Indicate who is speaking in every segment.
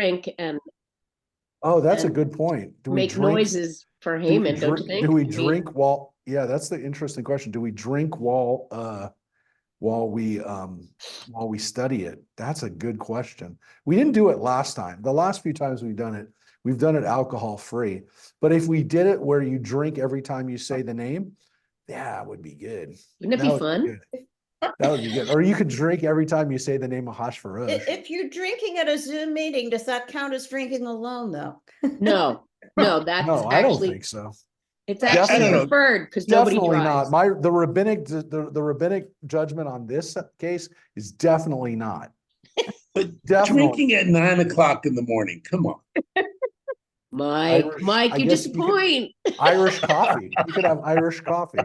Speaker 1: drink and
Speaker 2: Oh, that's a good point. Do we
Speaker 1: make
Speaker 2: drink?
Speaker 1: noises for Haman, don't you think?
Speaker 2: Do we
Speaker 1: I mean,
Speaker 2: drink while? Yeah, that's the interesting question. Do we drink while we study it? That's a good question. We didn't do it last time. The last few times we've done it alcohol free. But if we did it where you drink every time you say the name, yeah, it would be good.
Speaker 1: wouldn't it
Speaker 2: That
Speaker 1: be
Speaker 2: would
Speaker 1: fun?
Speaker 2: good. That would be good. Or you could drink every time you say the name of Hashvarosh.
Speaker 3: If you're drinking at a Zoom meeting, does that count as drinking alone, though?
Speaker 1: No, that's
Speaker 2: No, I don't
Speaker 1: actually,
Speaker 2: think so.
Speaker 1: it's
Speaker 3: I
Speaker 1: actually
Speaker 2: don't know.
Speaker 1: preferred because nobody
Speaker 2: Definitely
Speaker 1: drives.
Speaker 2: not. The rabbinic judgment on this case is definitely not.
Speaker 4: But
Speaker 2: Definitely.
Speaker 4: drinking at 9 o'clock in the morning, come on.
Speaker 1: Mike,
Speaker 2: I
Speaker 1: you
Speaker 2: guess you could-
Speaker 1: disappoint.
Speaker 2: Irish coffee. You could have Irish coffee.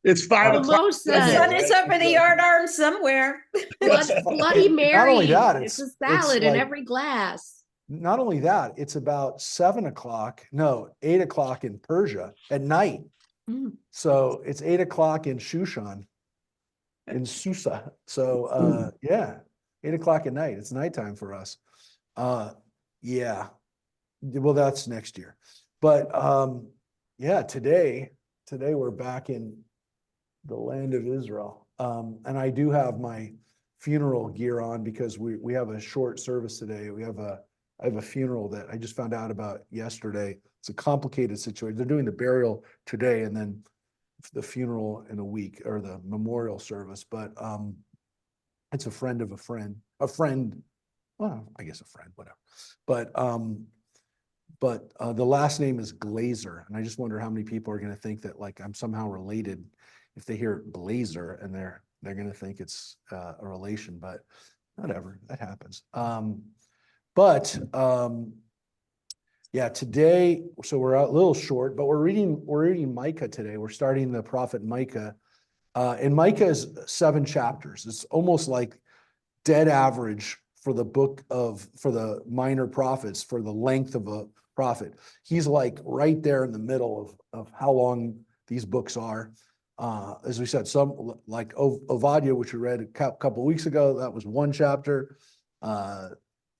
Speaker 4: It's 5
Speaker 2: Oh.
Speaker 4: o'clock.
Speaker 1: Mimosas.
Speaker 3: The sun is over the yardarm somewhere.
Speaker 1: Bloody Mary.
Speaker 2: Not only that,
Speaker 1: it's a
Speaker 2: it's
Speaker 1: salad in
Speaker 2: like-
Speaker 1: every glass.
Speaker 2: Not only that, it's about 8 o'clock in Persia at night.
Speaker 1: Mm.
Speaker 2: So it's 8 o'clock in Shushan, in Susa. So yeah, 8 o'clock at night. It's nighttime for us. Yeah. Well, that's next year. But yeah, today we're back in the land of Israel. And I do have my funeral gear on because we have a short service today. I have a funeral that I just found out about yesterday. It's a complicated situation. They're doing the burial today and then the funeral in a week, or the memorial service. But it's a friend of a friend, well, I guess a friend, whatever. But the last name is Glazer. And I just wonder how many people are going to think that like I'm somehow related if they hear Blazer, and they're going to think it's a relation, but whatever, that happens. Yeah, today, so we're a little short, but we're reading Micah today. We're starting the prophet Micah. And Micah is 7 chapters. It's almost like dead average for the minor prophets, for the length of a prophet. He's like right there in the middle of how long these books are. As we said, some like Ovadia, which we read a couple weeks ago, that was 1 chapter.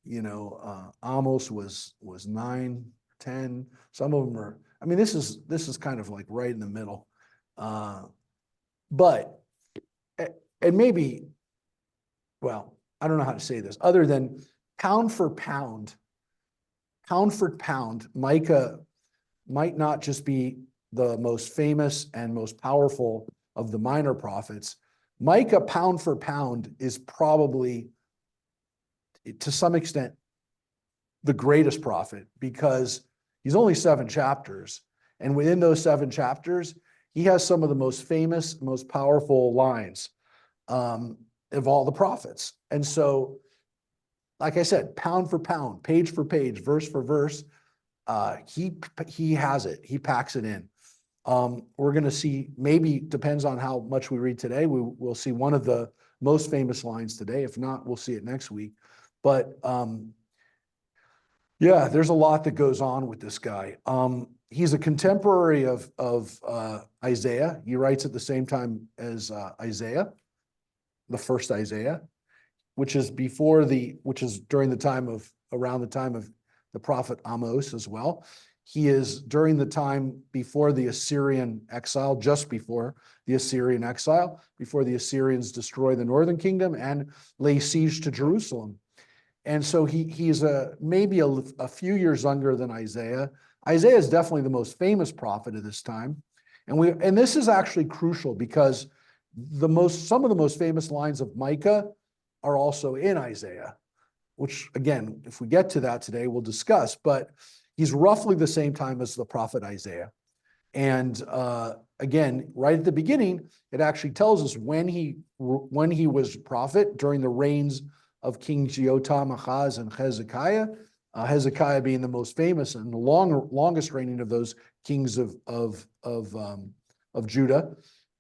Speaker 2: Amos was 9, 10. Some of them are, I mean, this is kind of like right in the middle. But, and maybe, well, I don't know how to say this, other than pound for pound, Micah might not just be the most famous and most powerful of the minor prophets. Micah, pound for pound, is probably, to some extent, the greatest prophet, because he's only 7 chapters. And within those 7 chapters, he has some of the most famous, most powerful lines of all the prophets. And so, like I said, pound for pound, page for page, verse for verse, he has it. He packs it in. We're going to see, maybe depends on how much we read today, we'll see one of the most famous lines today. If not, we'll see it next week. But yeah, there's a lot that goes on with this guy. He's a contemporary of Isaiah. He writes at the same time as Isaiah, the first Isaiah, which is around the time of the prophet Amos as well. He is during the time before the Assyrian exile, just before the Assyrian exile, before the Assyrians destroy the northern kingdom and lay siege to Jerusalem. And so he's maybe a few years younger than Isaiah. Isaiah is definitely the most famous prophet of this time. And this is actually crucial because some of the most famous lines of Micah are also in Isaiah, which again, if we get to that today, we'll discuss, but he's roughly the same time as the prophet Isaiah. And again, right at the beginning, it actually tells us when he was prophet during the reigns of Kings Jotam, Ahaz, and Hezekiah. Hezekiah being the most famous and the longest reigning of those kings of Judah.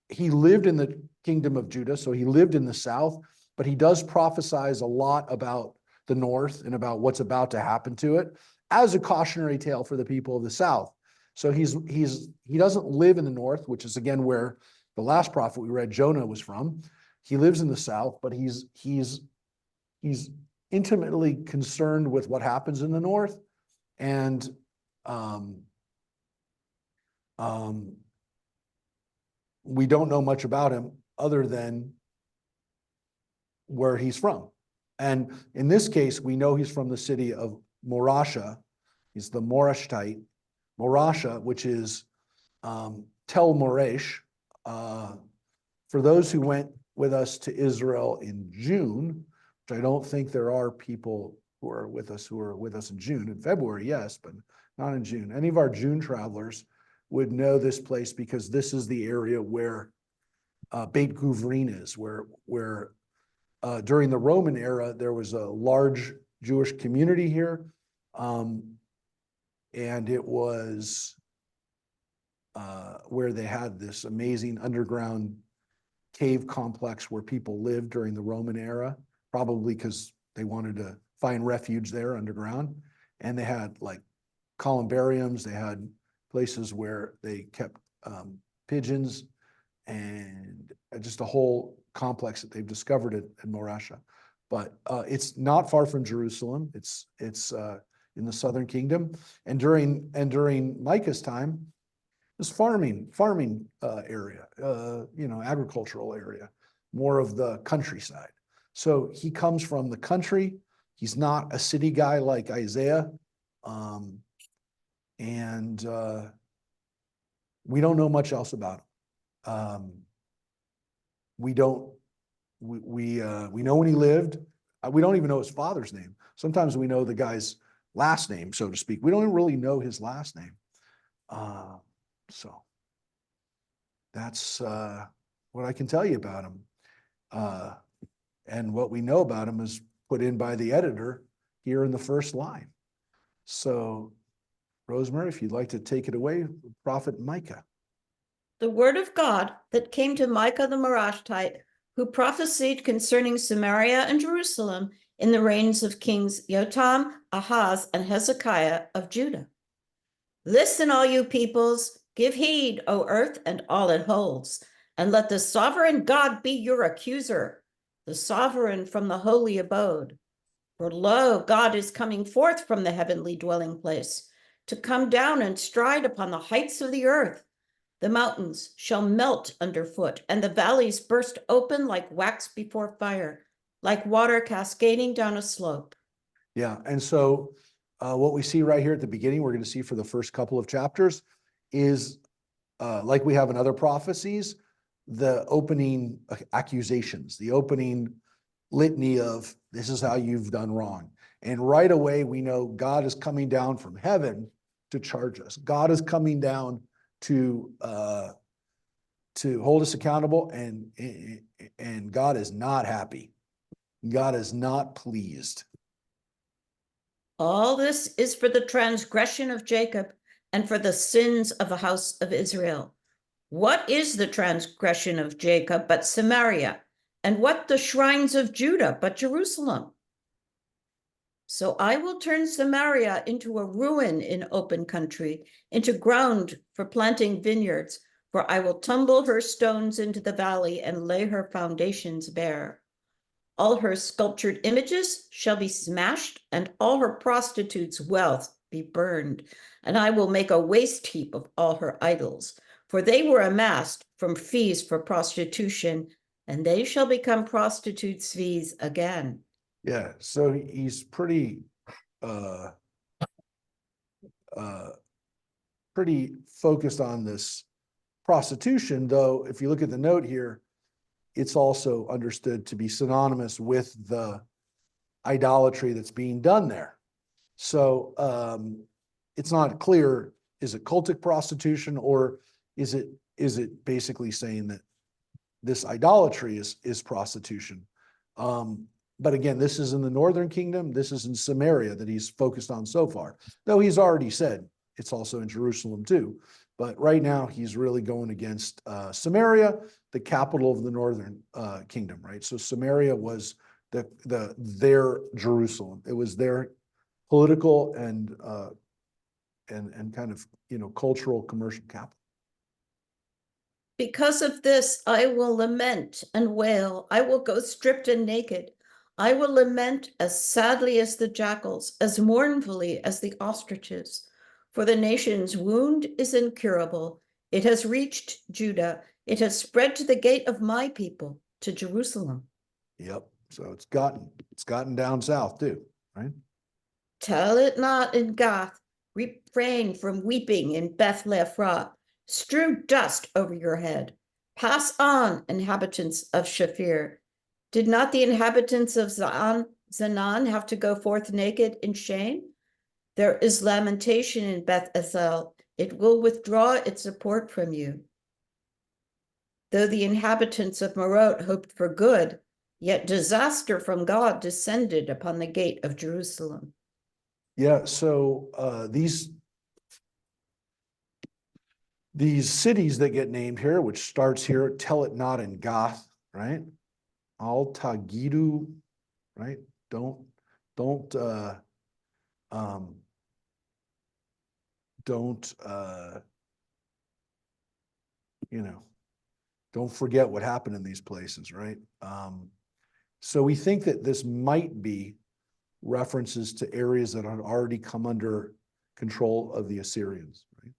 Speaker 2: He lived in the kingdom of Judah, so he lived in the south, but he does prophesize a lot about the north and about what's about to happen to it as a cautionary tale for the people of the south. So he doesn't live in the north, which is again where the last prophet we read, Jonah, was from. He lives in the south, but he's intimately concerned with what happens in the north, and we don't know much about him other than where he's from. And in this case, we know he's from the city of Morasha. He's the Morashtite. Morasha, which is Tel Moresh. For those who went with us to Israel in June, which I don't think there are people who are with us in June. In February, yes, but not in June. Any of our June travelers would know this place because this is the area where Beit Guvrin is, where during the Roman era, there was a large Jewish community here. And it was where they had this amazing underground cave complex where people lived during the Roman era, probably because they wanted to find refuge there underground. And they had like columbariums, they had places where they kept pigeons, and just a whole complex that they've discovered in Morasha. But it's not far from Jerusalem. It's in the southern kingdom. And during Micah's time, this farming area, agricultural area, more of the countryside. So he comes from the country. He's not a city guy like Isaiah. And we don't know much else about him. We know when he lived. We don't even know his father's name. Sometimes we know the guy's last name, so to speak. We don't really know his last name. So that's what I can tell you about him. And what we know about him is put in by the editor here in the first line. So, Rosemary, if you'd like to take it away, Prophet Micah.
Speaker 3: The word of God that came to Micah the Morashtite, who prophesied concerning Samaria and Jerusalem in the reigns of kings Jotam, Ahaz, and Hezekiah of Judah. Listen, all you peoples, give heed, O earth, and all it holds, and let the sovereign God be your accuser, the sovereign from the holy abode. For lo, God is coming forth from the heavenly dwelling place, to come down and stride upon the heights of the earth. The mountains shall melt underfoot, and the valleys burst open like wax before fire, like water cascading down a slope.
Speaker 2: Yeah, and so what we see right here at the beginning, we're going to see for the first couple of chapters, is like we have in other prophecies, the opening accusations, the opening litany of this is how you've done wrong. And right away, we know God is coming down from heaven to charge us. God is coming down to hold us accountable, and God is not happy. God is not pleased.
Speaker 3: All this is for the transgression of Jacob and for the sins of the house of Israel. What is the transgression of Jacob but Samaria? And what the shrines of Judah but Jerusalem? So I will turn Samaria into a ruin in open country, into ground for planting vineyards, for I will tumble her stones into the valley and lay her foundations bare. All her sculptured images shall be smashed, and all her prostitutes' wealth be burned. And I will make a waste heap of all her idols, for they were amassed from fees for prostitution, and they shall become prostitutes' fees again.
Speaker 2: Yeah, so he's pretty focused on this prostitution, though if you look at the note here, it's also understood to be synonymous with the idolatry that's being done there. So it's not clear, is it cultic prostitution, or is it basically saying that this idolatry is prostitution? But again, this is in the northern kingdom. This is in Samaria that he's focused on so far, though he's already said it's also in Jerusalem too. But right now he's really going against Samaria, the capital of the northern kingdom, right? So Samaria was their Jerusalem. It was their political and kind of cultural commercial capital.
Speaker 3: Because of this, I will lament and wail. I will go stripped and naked. I will lament as sadly as the jackals, as mournfully as the ostriches. For the nation's wound is incurable. It has reached Judah. It has spread to the gate of my people, to Jerusalem.
Speaker 2: Yep. So it's gotten down south too, right?
Speaker 3: Tell it not in Gath. Refrain from weeping in Beth Lephra. Strew dust over your head. Pass on, inhabitants of Shaphir. Did not the inhabitants of Zanan have to go forth naked in shame? There is lamentation in Beth Ezel. It will withdraw its support from you. Though the inhabitants of Marot hoped for good, yet disaster from God descended upon the gate of Jerusalem.
Speaker 2: Yeah, so these cities that get named here, which starts here, tell it not in Gath, right? Al Tagidu, right? Don't don't forget what happened in these places, right? So we think that this might be references to areas that had already come under control of the Assyrians, right?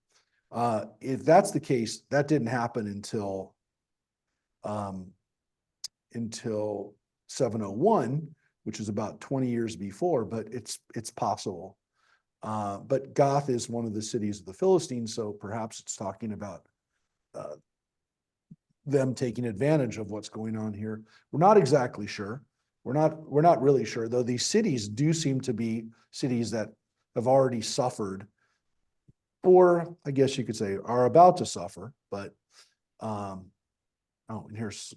Speaker 2: If that's the case, that didn't happen until 701, which is about 20 years before, but it's possible. But Gath is one of the cities of the Philistines, so perhaps it's talking about them taking advantage of what's going on here. We're not exactly sure. We're not really sure, though these cities do seem to be cities that have already suffered, or I guess you could say are about to suffer. But and there's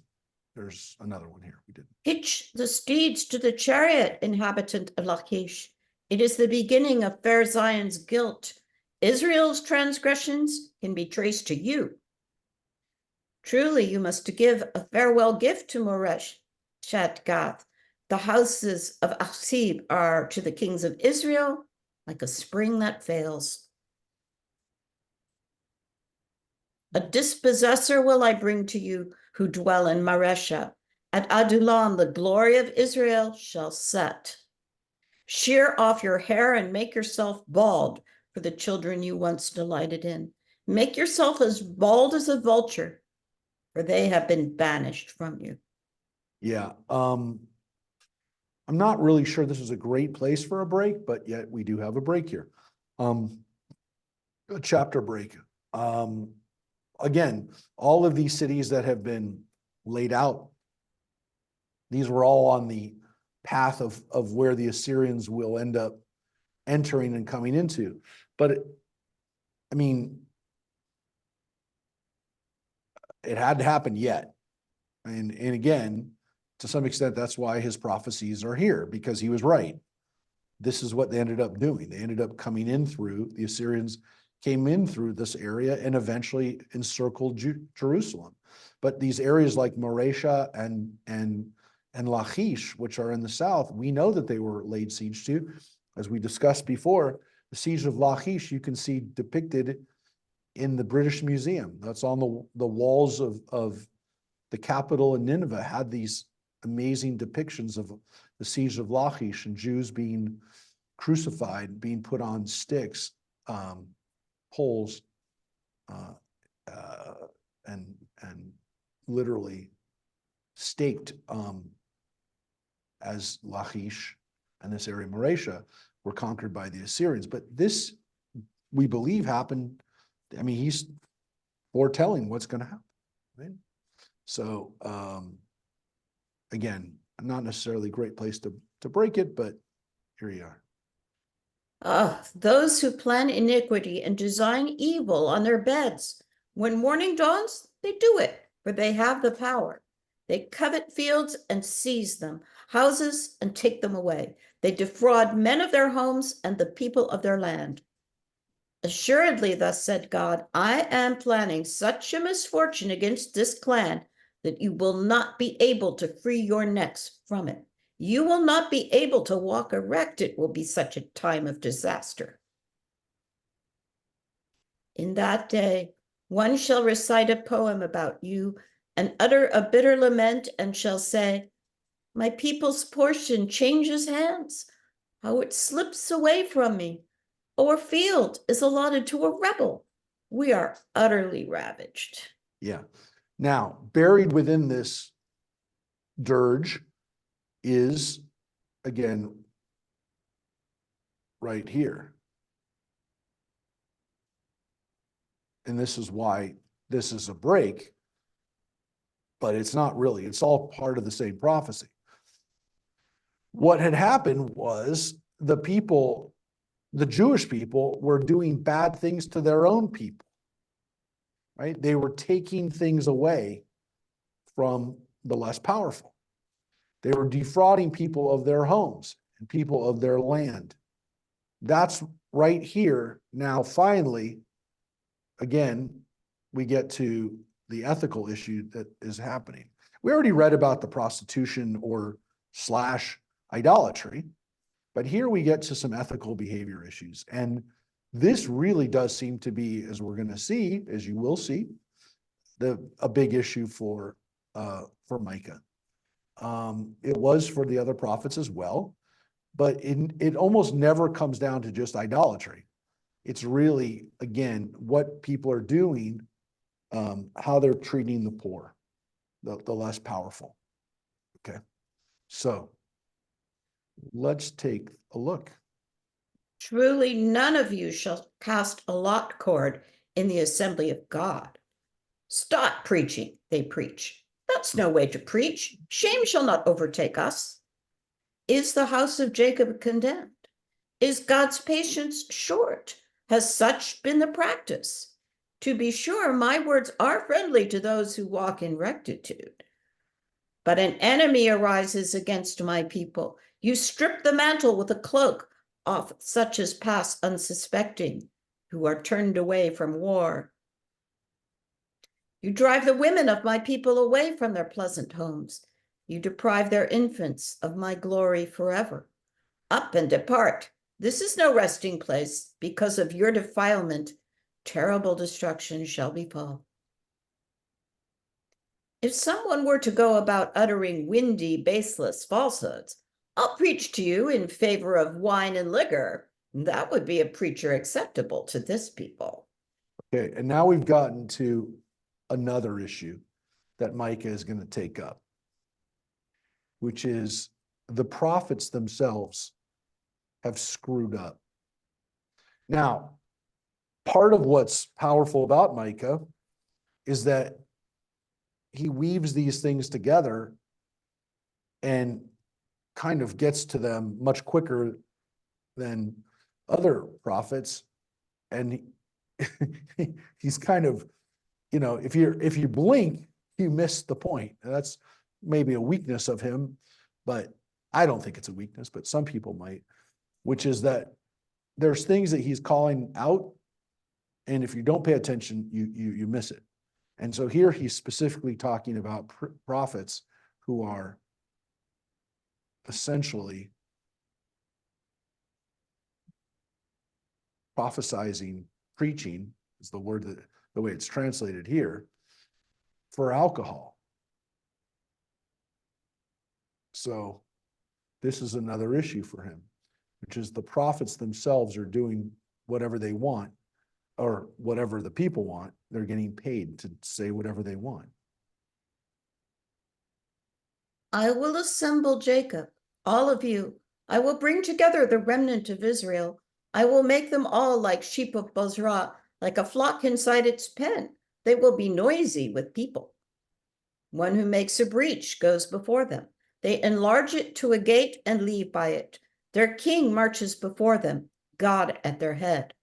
Speaker 2: another one here we didn't.
Speaker 3: Hitch the steeds to the chariot, inhabitant of Lachish. It is the beginning of fair Zion's guilt. Israel's transgressions can be traced to you. Truly, you must give a farewell gift to Moresh, Gath. The houses of Achzib are to the kings of Israel like a spring that fails. A dispossessor will I bring to you who dwell in Maresha. At Adullam, the glory of Israel shall set. Shear off your hair and make yourself bald for the children you once delighted in. Make yourself as bald as a vulture, for they have been banished from you.
Speaker 2: Yeah. I'm not really sure this is a great place for a break, but yet we do have a break here. A chapter break. Again, all of these cities that have been laid out, these were all on the path of where the Assyrians will end up entering and coming into. But it had to happen yet. And again, to some extent, that's why his prophecies are here, because he was right. This is what they ended up doing. They ended up coming in through, the Assyrians came in through this area and eventually encircled Jerusalem. But these areas like Maresha and Lachish, which are in the south, we know that they were laid siege to. As we discussed before, the siege of Lachish you can see depicted in the British Museum. That's on the walls of the capital in Nineveh, had these amazing depictions of the siege of Lachish and Jews being crucified, being put on sticks, poles, and literally staked as Lachish and this area, Maresha, were conquered by the Assyrians. But this, we believe, happened. He's foretelling what's going to happen, right? So, again, not necessarily a great place to break it, but here you are.
Speaker 3: Those who plan iniquity and design evil on their beds. When morning dawns, they do it, for they have the power. They covet fields and seize them, houses and take them away. They defraud men of their homes and the people of their land. Assuredly, thus said God, I am planning such a misfortune against this clan that you will not be able to free your necks from it. You will not be able to walk erect. It will be such a time of disaster. In that day, one shall recite a poem about you and utter a bitter lament and shall say, My people's portion changes hands, how it slips away from me. Our field is allotted to a rebel. We are utterly ravaged.
Speaker 2: Yeah. Now, buried within this dirge is, again, right here. And this is why this is a break, but it's not really. It's all part of the same prophecy. What had happened was the people, the Jewish people, were doing bad things to their own people, right? They were taking things away from the less powerful. They were defrauding people of their homes and people of their land. That's right here. Now, finally, again, we get to the ethical issue that is happening. We already read about the prostitution or / idolatry, but here we get to some ethical behavior issues. And this really does seem to be, as we're going to see, as you will see, a big issue for Micah. It was for the other prophets as well, but it almost never comes down to just idolatry. It's really, again, what people are doing, how they're treating the poor, the less powerful. Okay, so let's take a look.
Speaker 3: Truly, none of you shall cast a lot cord in the assembly of God. Stop preaching, they preach. That's no way to preach. Shame shall not overtake us. Is the house of Jacob condemned? Is God's patience short? Has such been the practice? To be sure, my words are friendly to those who walk in rectitude. But an enemy arises against my people. You strip the mantle with a cloak off such as pass unsuspecting, who are turned away from war. You drive the women of my people away from their pleasant homes. You deprive their infants of my glory forever. Up and depart. This is no resting place. Because of your defilement, terrible destruction shall befall. If someone were to go about uttering windy, baseless falsehoods, I'll preach to you in favor of wine and liquor. That would be a preacher acceptable to this people.
Speaker 2: Okay, and now we've gotten to another issue that Micah is going to take up, which is the prophets themselves have screwed up. Now, part of what's powerful about Micah is that he weaves these things together and kind of gets to them much quicker than other prophets. And he's kind of, if you blink, you miss the point. And that's maybe a weakness of him, but I don't think it's a weakness, but some people might, which is that there's things that he's calling out, and if you don't pay attention, you miss it. And so here he's specifically talking about prophets who are essentially prophesizing, preaching is the word that the way it's translated here, for alcohol. So this is another issue for him, which is the prophets themselves are doing whatever they want, or whatever the people want. They're getting paid to say whatever they want.
Speaker 3: I will assemble Jacob, all of you. I will bring together the remnant of Israel. I will make them all like sheep of Bozrah, like a flock inside its pen. They will be noisy with people. One who makes a breach goes before them. They enlarge it to a gate and leave by it. Their king marches before them, God at their head.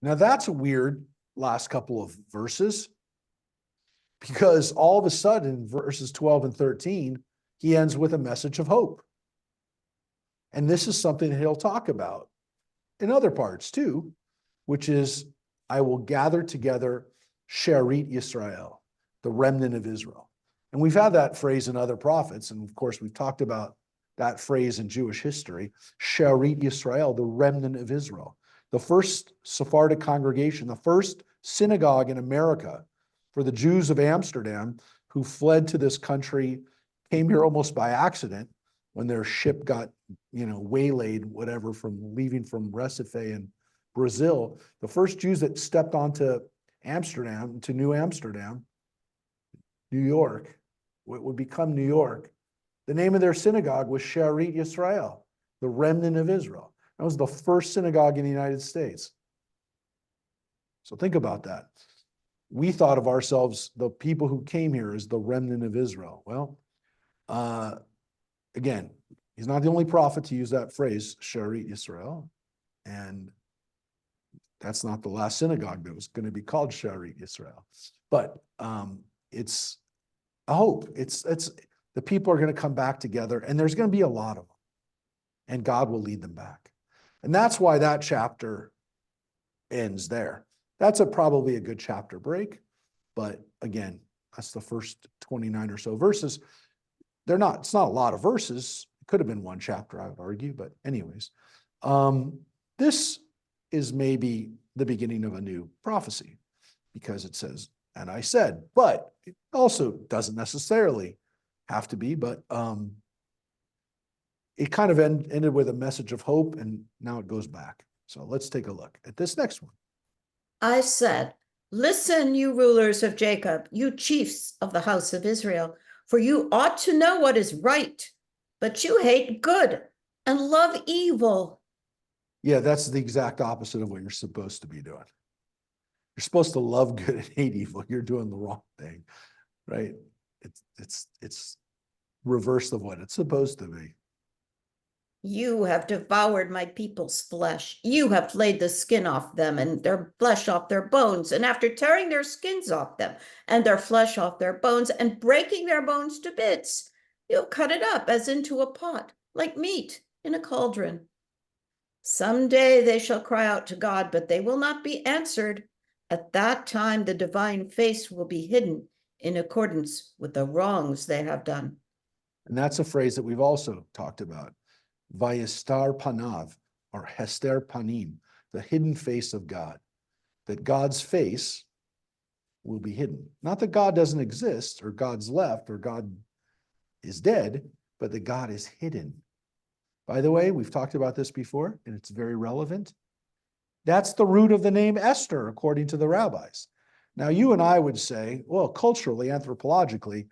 Speaker 2: Now that's a weird last couple of verses, because all of a sudden, verses 12 and 13, he ends with a message of hope. And this is something that he'll talk about in other parts too, which is, I will gather together Sherit Yisrael, the remnant of Israel. And we've had that phrase in other prophets. And of course, we've talked about that phrase in Jewish history, Sherit Yisrael, the remnant of Israel. The first Sephardic congregation, the first synagogue in America for the Jews of Amsterdam who fled to this country, came here almost by accident. when their ship got, waylaid, whatever, from leaving from Recife in Brazil, the first Jews that stepped onto Amsterdam, to New Amsterdam, New York, what would become New York, the name of their synagogue was Sharit Yisrael, the remnant of Israel. That was the first synagogue in the United States. So think about that. We thought of ourselves, the people who came here, as the remnant of Israel. Well, again, he's not the only prophet to use that phrase, Sharit Yisrael. And that's not the last synagogue that was going to be called Sharit Yisrael. But it's a hope. It's the people are going to come back together, and there's going to be a lot of them. And God will lead them back. And that's why that chapter ends there. That's probably a good chapter break. But again, that's the first 29 or so verses. It's not a lot of verses. It could have been one chapter, I would argue. But anyways, this is maybe the beginning of a new prophecy, because it says, and I said, but it also doesn't necessarily have to be, but it kind of ended with a message of hope, and now it goes back. So let's take a look at this next one.
Speaker 3: I said, listen, you rulers of Jacob, you chiefs of the house of Israel, for you ought to know what is right, but you hate good and love evil.
Speaker 2: Yeah, that's the exact opposite of what you're supposed to be doing. You're supposed to love good and hate evil. You're doing the wrong thing, right? It's reverse of what it's supposed to be.
Speaker 3: You have devoured my people's flesh. You have laid the skin off them and their flesh off their bones. And after tearing their skins off them and their flesh off their bones and breaking their bones to bits, you cut it up as into a pot, like meat in a cauldron. Someday they shall cry out to God, but they will not be answered. At that time, the divine face will be hidden in accordance with the wrongs they have done.
Speaker 2: And that's a phrase that we've also talked about. Vayestar panav, or hester panim, the hidden face of God. That God's face will be hidden. Not that God doesn't exist, or God's left, or God is dead, but that God is hidden. By the way, we've talked about this before, and it's very relevant. That's the root of the name Esther, according to the rabbis. Now, you and I would say, well, culturally, anthropologically,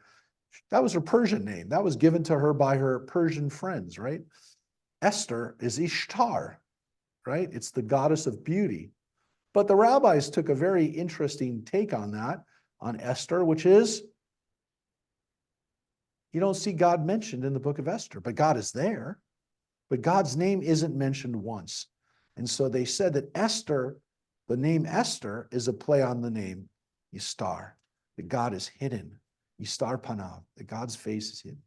Speaker 2: that was her Persian name. That was given to her by her Persian friends, right? Esther is Ishtar, right? It's the goddess of beauty. But the rabbis took a very interesting take on that, on Esther, which is, you don't see God mentioned in the book of Esther, but God is there. But God's name isn't mentioned once. And so they said that Esther, the name Esther, is a play on the name Ishtar, that God is hidden. Ishtar Panav, that God's face is hidden.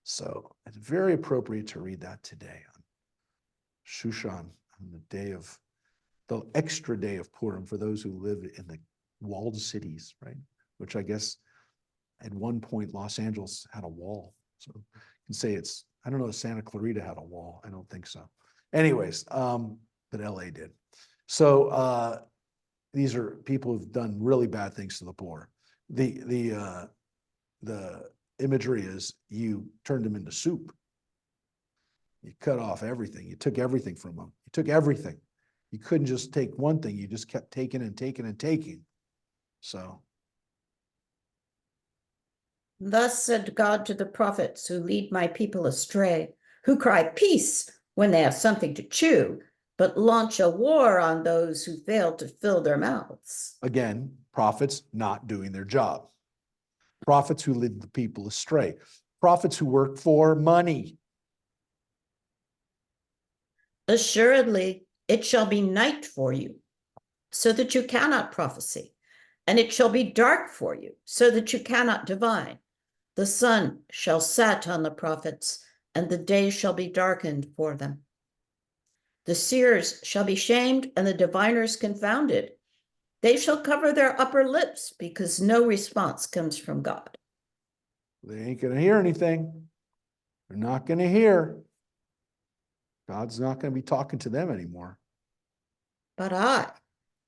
Speaker 2: So it's very appropriate to read that today on Shushan, on the extra day of Purim for those who live in the walled cities, right? Which I guess at one point Los Angeles had a wall. So you can say I don't know if Santa Clarita had a wall. I don't think so. Anyways, but LA did. So these are people who've done really bad things to the poor. The imagery is you turned them into soup. You cut off everything. You took everything from them. You took everything. You couldn't just take one thing. You just kept taking and taking and taking. So.
Speaker 3: Thus said God to the prophets who lead my people astray, who cry peace when they have something to chew, but launch a war on those who fail to fill their mouths.
Speaker 2: Again, prophets not doing their job. Prophets who lead the people astray. Prophets who work for money.
Speaker 3: Assuredly, it shall be night for you, so that you cannot prophesy, and it shall be dark for you, so that you cannot divine. The sun shall set on the prophets, and the day shall be darkened for them. The seers shall be shamed, and the diviners confounded. They shall cover their upper lips, because no response comes from God.
Speaker 2: They ain't going to hear anything. They're not going to hear. God's not going to be talking to them anymore.
Speaker 3: But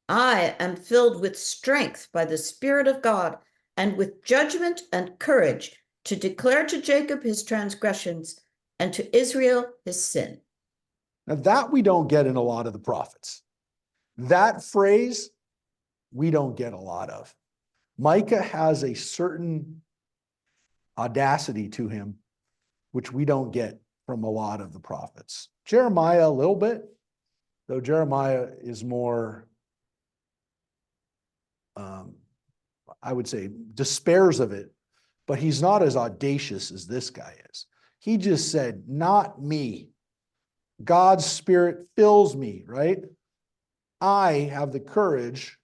Speaker 3: I am filled with strength by the Spirit of God, and with judgment and courage, to declare to Jacob his transgressions and to Israel his sin.
Speaker 2: Now that we don't get in a lot of the prophets. That phrase, we don't get a lot of. Micah has a certain audacity to him, which we don't get from a lot of the prophets. Jeremiah, a little bit, though Jeremiah is more, I would say, despairs of it, but he's not as audacious as this guy is. He just said, not me. God's Spirit fills me, right? I have the courage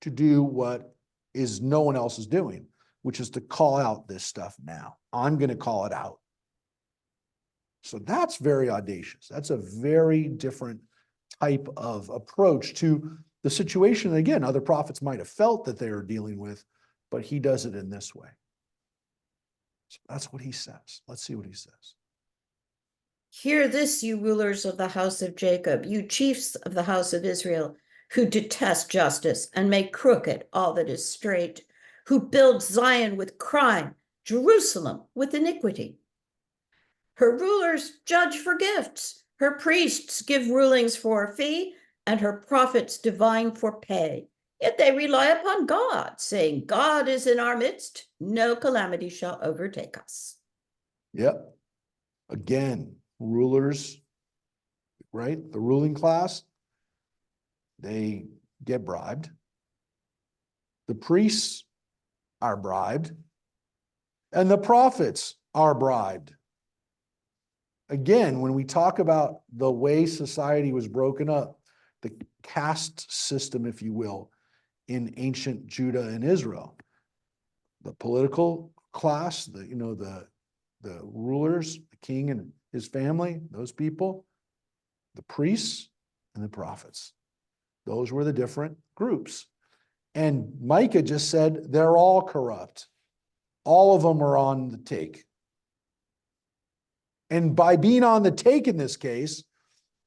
Speaker 2: to do what is no one else is doing, which is to call out this stuff now. I'm going to call it out. So that's very audacious. That's a very different type of approach to the situation. And again, other prophets might have felt that they were dealing with, but he does it in this way. So that's what he says. Let's see what he says.
Speaker 3: Hear this, you rulers of the house of Jacob, you chiefs of the house of Israel, who detest justice and make crooked all that is straight, who build Zion with crime, Jerusalem with iniquity. Her rulers judge for gifts, her priests give rulings for a fee, and her prophets divine for pay. Yet they rely upon God, saying, God is in our midst, no calamity shall overtake us.
Speaker 2: Yep. Again, rulers, right? The ruling class, they get bribed. The priests are bribed. And the prophets are bribed. Again, when we talk about the way society was broken up, the caste system, if you will, in ancient Judah and Israel, the political class, the rulers, the king and his family, those people, the priests and the prophets. Those were the different groups. And Micah just said they're all corrupt. All of them are on the take. And by being on the take in this case,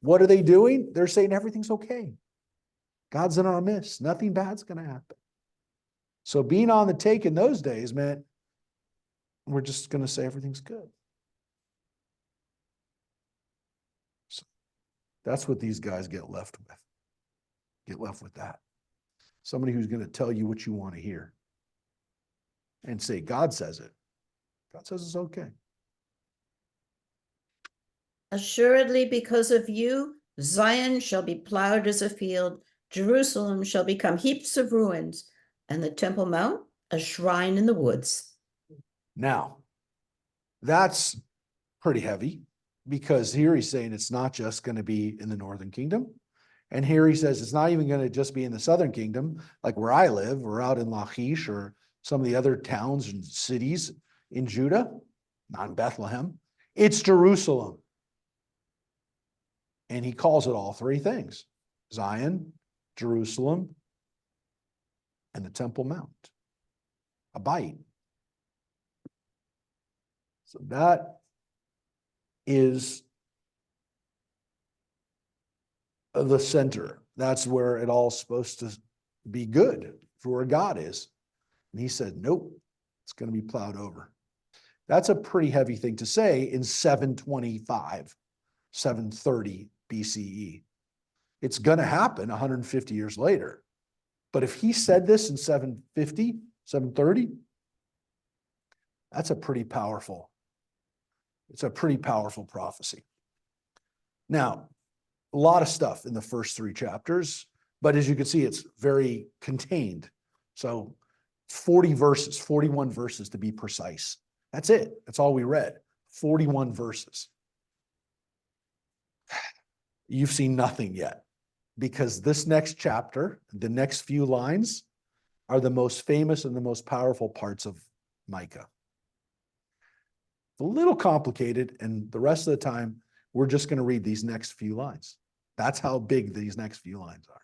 Speaker 2: what are they doing? They're saying everything's okay. God's in our midst. Nothing bad's going to happen. So being on the take in those days meant we're just going to say everything's good. So that's what these guys get left with. Get left with that. Somebody who's going to tell you what you want to hear and say, God says it. God says it's okay.
Speaker 3: Assuredly, because of you, Zion shall be plowed as a field, Jerusalem shall become heaps of ruins, and the Temple Mount a shrine in the woods.
Speaker 2: Now, that's pretty heavy because here he's saying it's not just going to be in the northern kingdom. And here he says it's not even going to just be in the southern kingdom, like where I live, or out in Lachish, or some of the other towns and cities in Judah, not in Bethlehem. It's Jerusalem. And he calls it all three things: Zion, Jerusalem, and the Temple Mount. A bite. So that is the center. That's where it all's supposed to be good, for where God is. And he said, nope, it's going to be plowed over. That's a pretty heavy thing to say in 725, 730 BCE. It's going to happen 150 years later. But if he said this in 750, 730, that's a pretty powerful, it's a pretty powerful prophecy. Now, a lot of stuff in the first three chapters, but as you can see, it's very contained. So 40 verses, 41 verses to be precise. That's it. That's all we read. 41 verses. You've seen nothing yet, because this next chapter, the next few lines, are the most famous and the most powerful parts of Micah. It's a little complicated, and the rest of the time, we're just going to read these next few lines. That's how big these next few lines are.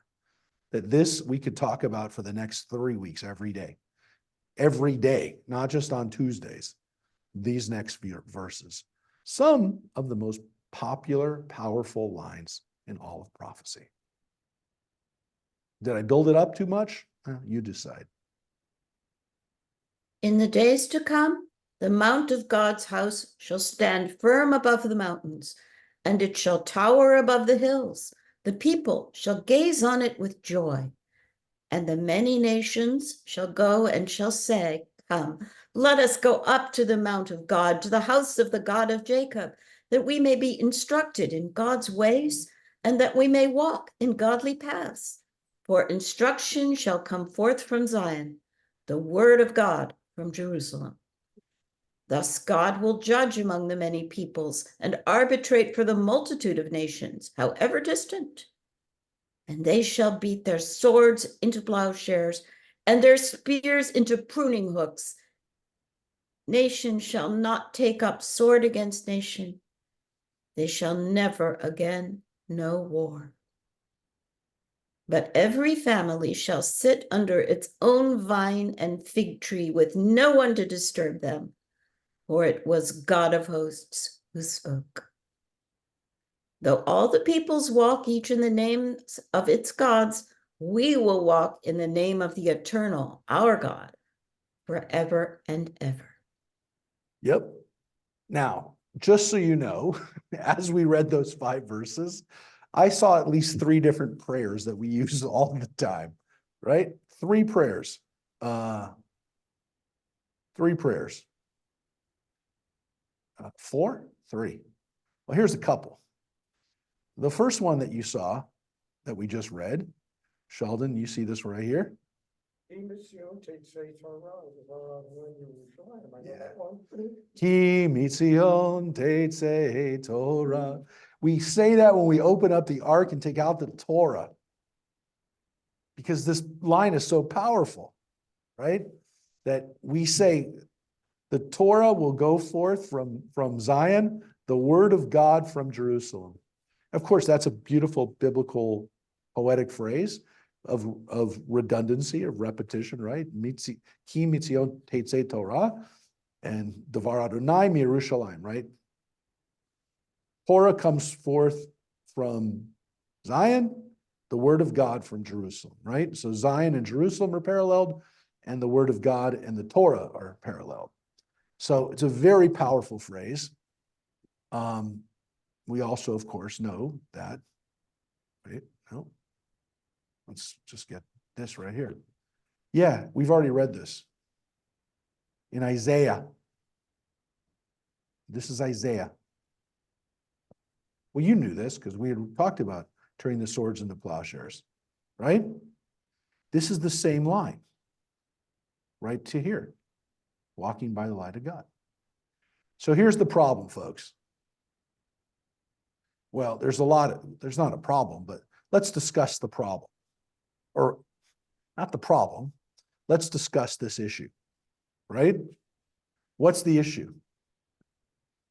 Speaker 2: That this we could talk about for the next 3 weeks, every day, not just on Tuesdays. These next few verses, some of the most popular, powerful lines in all of prophecy. Did I build it up too much? You decide.
Speaker 3: In the days to come, The mount of God's house shall stand firm above the mountains, and it shall tower above the hills. The people shall gaze on it with joy. And the many nations shall go and shall say, Come, let us go up to the mount of God, to the house of the God of Jacob, that we may be instructed in God's ways, and that we may walk in godly paths. For instruction shall come forth from Zion, the word of God from Jerusalem. Thus God will judge among the many peoples and arbitrate for the multitude of nations, however distant. And they shall beat their swords into plowshares and their spears into pruning hooks. Nation shall not take up sword against nation. They shall never again know war. But every family shall sit under its own vine and fig tree with no one to disturb them, for it was God of hosts who spoke. Though all the peoples walk each in the names of its gods, we will walk in the name of the eternal, our God, forever and ever.
Speaker 2: Yep. Now, just so you know, as we read those 5 verses, I saw at least 3 different prayers that we use all the time, right? 3 prayers. 3 prayers. 4? 3. Well, here's a couple. The first one that you saw that we just read, Sheldon, you see this right here? Ki mitzion tetzei Torah. We say that when we open up the ark and take out the Torah, because this line is so powerful, right? That we say the Torah will go forth from Zion, the word of God from Jerusalem. Of course, that's a beautiful biblical poetic phrase of redundancy, of repetition, right? Ki mitzion tetzei Torah and Devar Adonai miYerushalayim, right? Torah comes forth from Zion, the word of God from Jerusalem, right? So Zion and Jerusalem are paralleled, and the word of God and the Torah are paralleled. So it's a very powerful phrase. We also, of course, know that, right? No. Let's just get this right here. Yeah, we've already read this. In Isaiah. This is Isaiah. Well, you knew this because we had talked about turning the swords into plowshares, right? This is the same line, right to here, walking by the light of God. So here's the problem, folks. Well, there's not a problem, but let's discuss the problem. Or not the problem. Let's discuss this issue, right? What's the issue?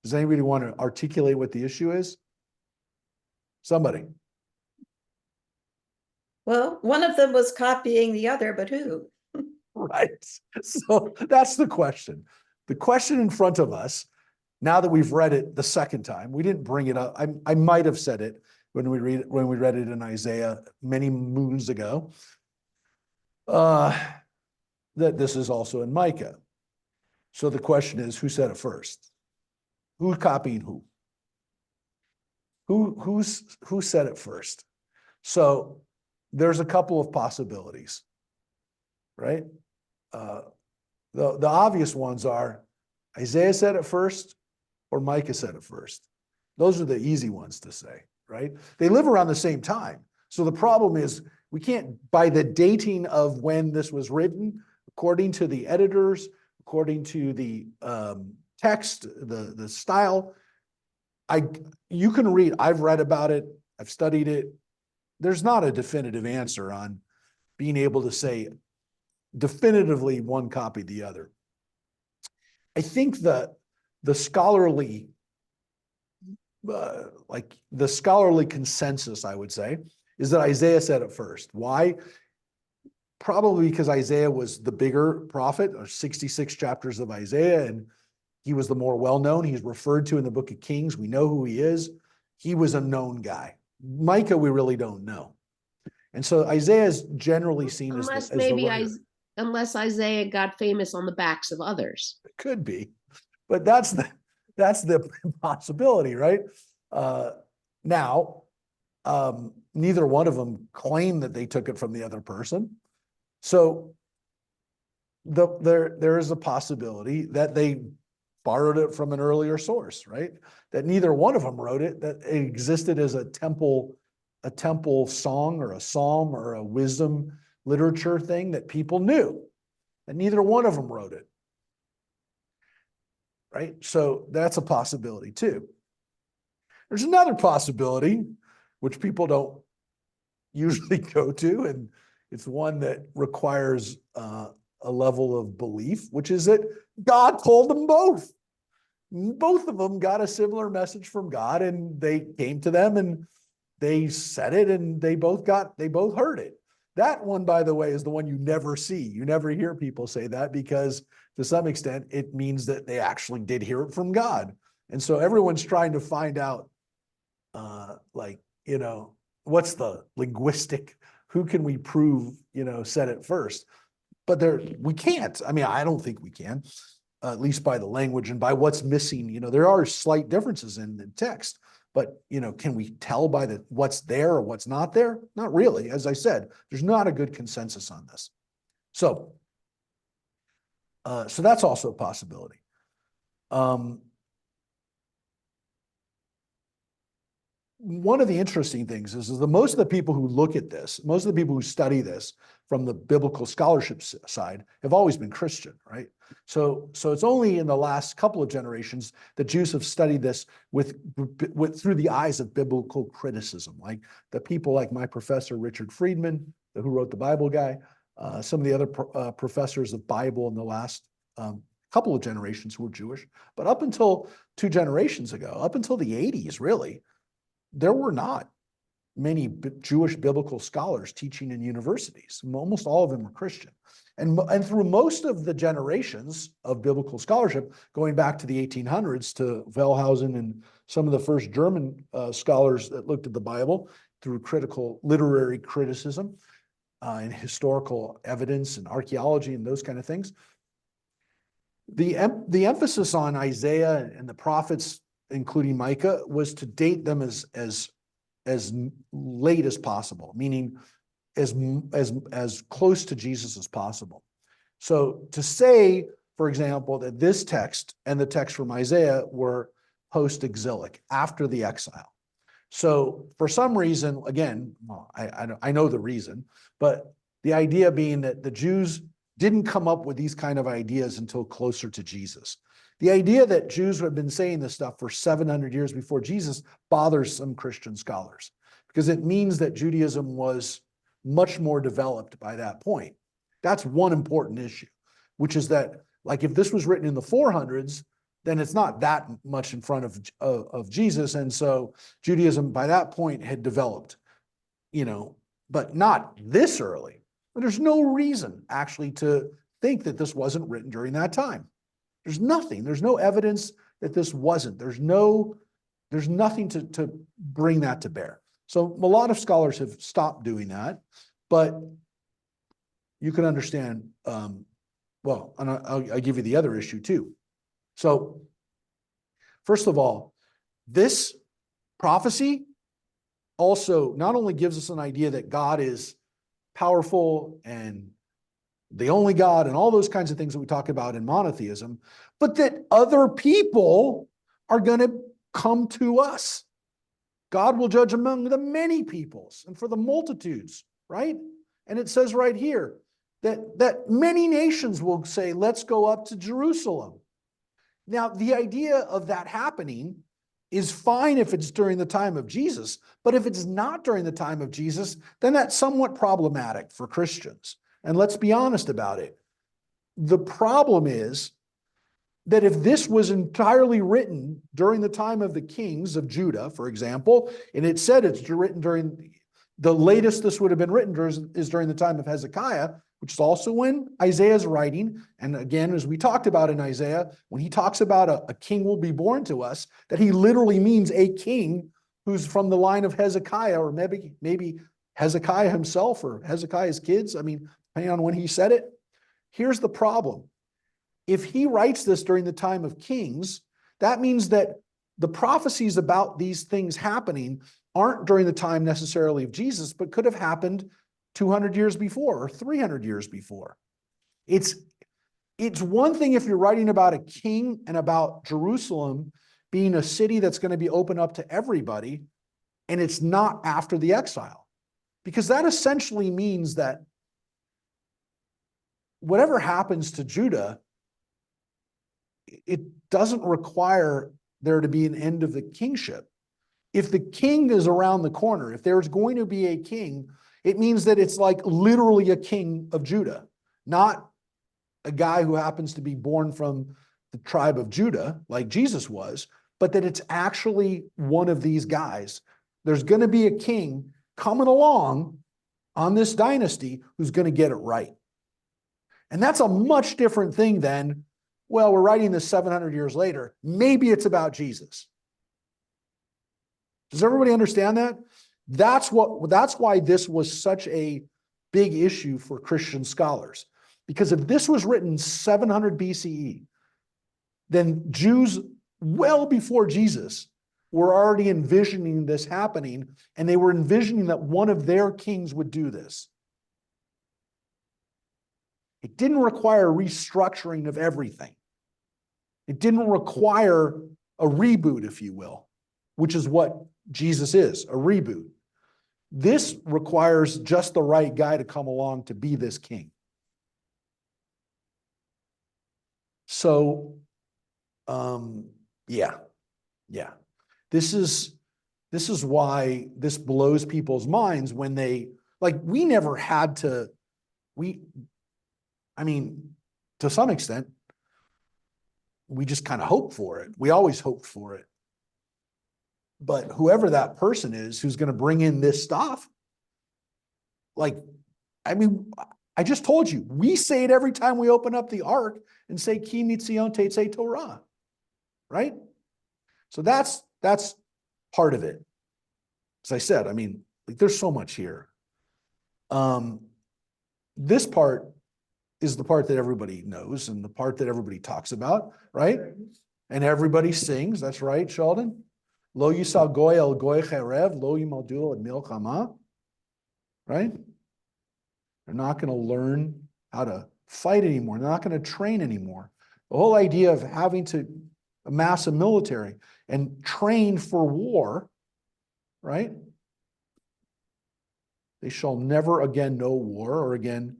Speaker 2: Does anybody want to articulate what the issue is? Somebody.
Speaker 3: Well, one of them was copying the other, but who?
Speaker 2: Right. So that's the question. The question in front of us, now that we've read it the second time, we didn't bring it up. I might have said it when we read it in Isaiah many moons ago. That this is also in Micah. So the question is, who said it first? Who copied who? Who said it first? So there's a couple of possibilities, right? The obvious ones are Isaiah said it first or Micah said it first. Those are the easy ones to say, right? They live around the same time. So the problem is we can't, by the dating of when this was written, according to the editors, according to the text, the style, you can read, I've read about it, I've studied it. There's not a definitive answer on being able to say definitively one copied the other. I think the scholarly, the scholarly consensus, I would say, is that Isaiah said it first. Why? Probably because Isaiah was the bigger prophet, or 66 chapters of Isaiah, and he was the more well-known. He's referred to in the book of Kings. We know who he is. He was a known guy. Micah, we really don't know. And so Isaiah is generally seen as the writer.
Speaker 1: Unless Isaiah got famous on the backs of others.
Speaker 2: It could be. But that's the possibility, right? Now, neither one of them claim that they took it from the other person. So there is a possibility that they borrowed it from an earlier source, right? That neither one of them wrote it, that it existed as a temple song or a psalm or a wisdom literature thing that people knew, and neither one of them wrote it. Right? So that's a possibility too. There's another possibility, which people don't usually go to, and it's one that requires a level of belief, which is that God told them both. Both of them got a similar message from God, and they came to them and they said it, and they both heard it. That one, by the way, is the one you never see. You never hear people say that, because to some extent it means that they actually did hear it from God. And so everyone's trying to find out, what's the linguistic, who can we prove, said it first? But we can't. I mean, I don't think we can, at least by the language and by what's missing. There are slight differences in the text, but can we tell by what's there or what's not there? Not really. As I said, there's not a good consensus on this. So that's also a possibility. One of the interesting things is that most of the people who look at this, most of the people who study this from the biblical scholarship side have always been Christian, right? So it's only in the last couple of generations that Jews have studied this with through the eyes of biblical criticism, like the people like my professor Richard Friedman, who wrote the Bible Guy, some of the other professors of Bible in the last couple of generations who were Jewish. But up until 2 generations ago, up until the 80s, really, there were not many Jewish biblical scholars teaching in universities. Almost all of them were Christian. And through most of the generations of biblical scholarship, going back to the 1800s to Wellhausen and some of the first German scholars that looked at the Bible through critical literary criticism and historical evidence and archaeology and those kind of things, the emphasis on Isaiah and the prophets, including Micah, was to date them as late as possible, meaning as close to Jesus as possible. So to say, for example, that this text and the text from Isaiah were post-exilic, after the exile. So for some reason, again, I know the reason, but the idea being that the Jews didn't come up with these kind of ideas until closer to Jesus. The idea that Jews have been saying this stuff for 700 years before Jesus bothers some Christian scholars, because it means that Judaism was much more developed by that point. That's one important issue, which is that, like, if this was written in the 400s, then it's not that much in front of Jesus. And so Judaism by that point had developed, but not this early. But there's no reason actually to think that this wasn't written during that time. There's no evidence that this wasn't. There's nothing to bring that to bear. So a lot of scholars have stopped doing that, but you can understand, and I'll give you the other issue too. So first of all, this prophecy also not only gives us an idea that God is powerful and the only God and all those kinds of things that we talk about in monotheism, but that other people are going to come to us. God will judge among the many peoples and for the multitudes, right? And it says right here that many nations will say, let's go up to Jerusalem. Now, the idea of that happening is fine if it's during the time of Jesus, but if it's not during the time of Jesus, then that's somewhat problematic for Christians. And let's be honest about it. The problem is that if this was entirely written during the time of the kings of Judah, for example, and it said it's written during the latest this would have been written is during the time of Hezekiah, which is also when Isaiah's writing. And again, as we talked about in Isaiah, when he talks about a king will be born to us, that he literally means a king who's from the line of Hezekiah, or maybe Hezekiah himself or Hezekiah's kids. I mean, depending on when he said it. Here's the problem. if he writes this during the time of kings, that means that the prophecies about these things happening aren't during the time necessarily of Jesus, but could have happened 200 years before or 300 years before. It's one thing if you're writing about a king and about Jerusalem being a city that's going to be open up to everybody, and it's not after the exile, because that essentially means that whatever happens to Judah, it doesn't require there to be an end of the kingship. If the king is around the corner, if there's going to be a king, it means that it's like literally a king of Judah, not a guy who happens to be born from the tribe of Judah, like Jesus was, but that it's actually one of these guys. There's going to be a king coming along on this dynasty who's going to get it right. And that's a much different thing than, well, we're writing this 700 years later. Maybe it's about Jesus. Does everybody understand that? That's why this was such a big issue for Christian scholars. Because if this was written 700 BCE, then Jews well before Jesus were already envisioning this happening, and they were envisioning that one of their kings would do this. It didn't require restructuring of everything. It didn't require a reboot, if you will, which is what Jesus is, a reboot. This requires just the right guy to come along to be this king. So, yeah. This is why this blows people's minds when they, like, we never had to, to some extent, we just kind of hope for it. We always hoped for it. But whoever that person is who's going to bring in this stuff, I just told you, we say it every time we open up the ark and say, Ki mitzion tetzei Torah, right? So that's part of it. As I said, there's so much here. This part is the part that everybody knows and the part that everybody talks about, right? And everybody sings. That's right, Sheldon. Lo yisal goy el goy cherev, lo yimaldu el milchama, right? They're not going to learn how to fight anymore. They're not going to train anymore. The whole idea of having to amass a military and train for war, right? They shall never again know war or again,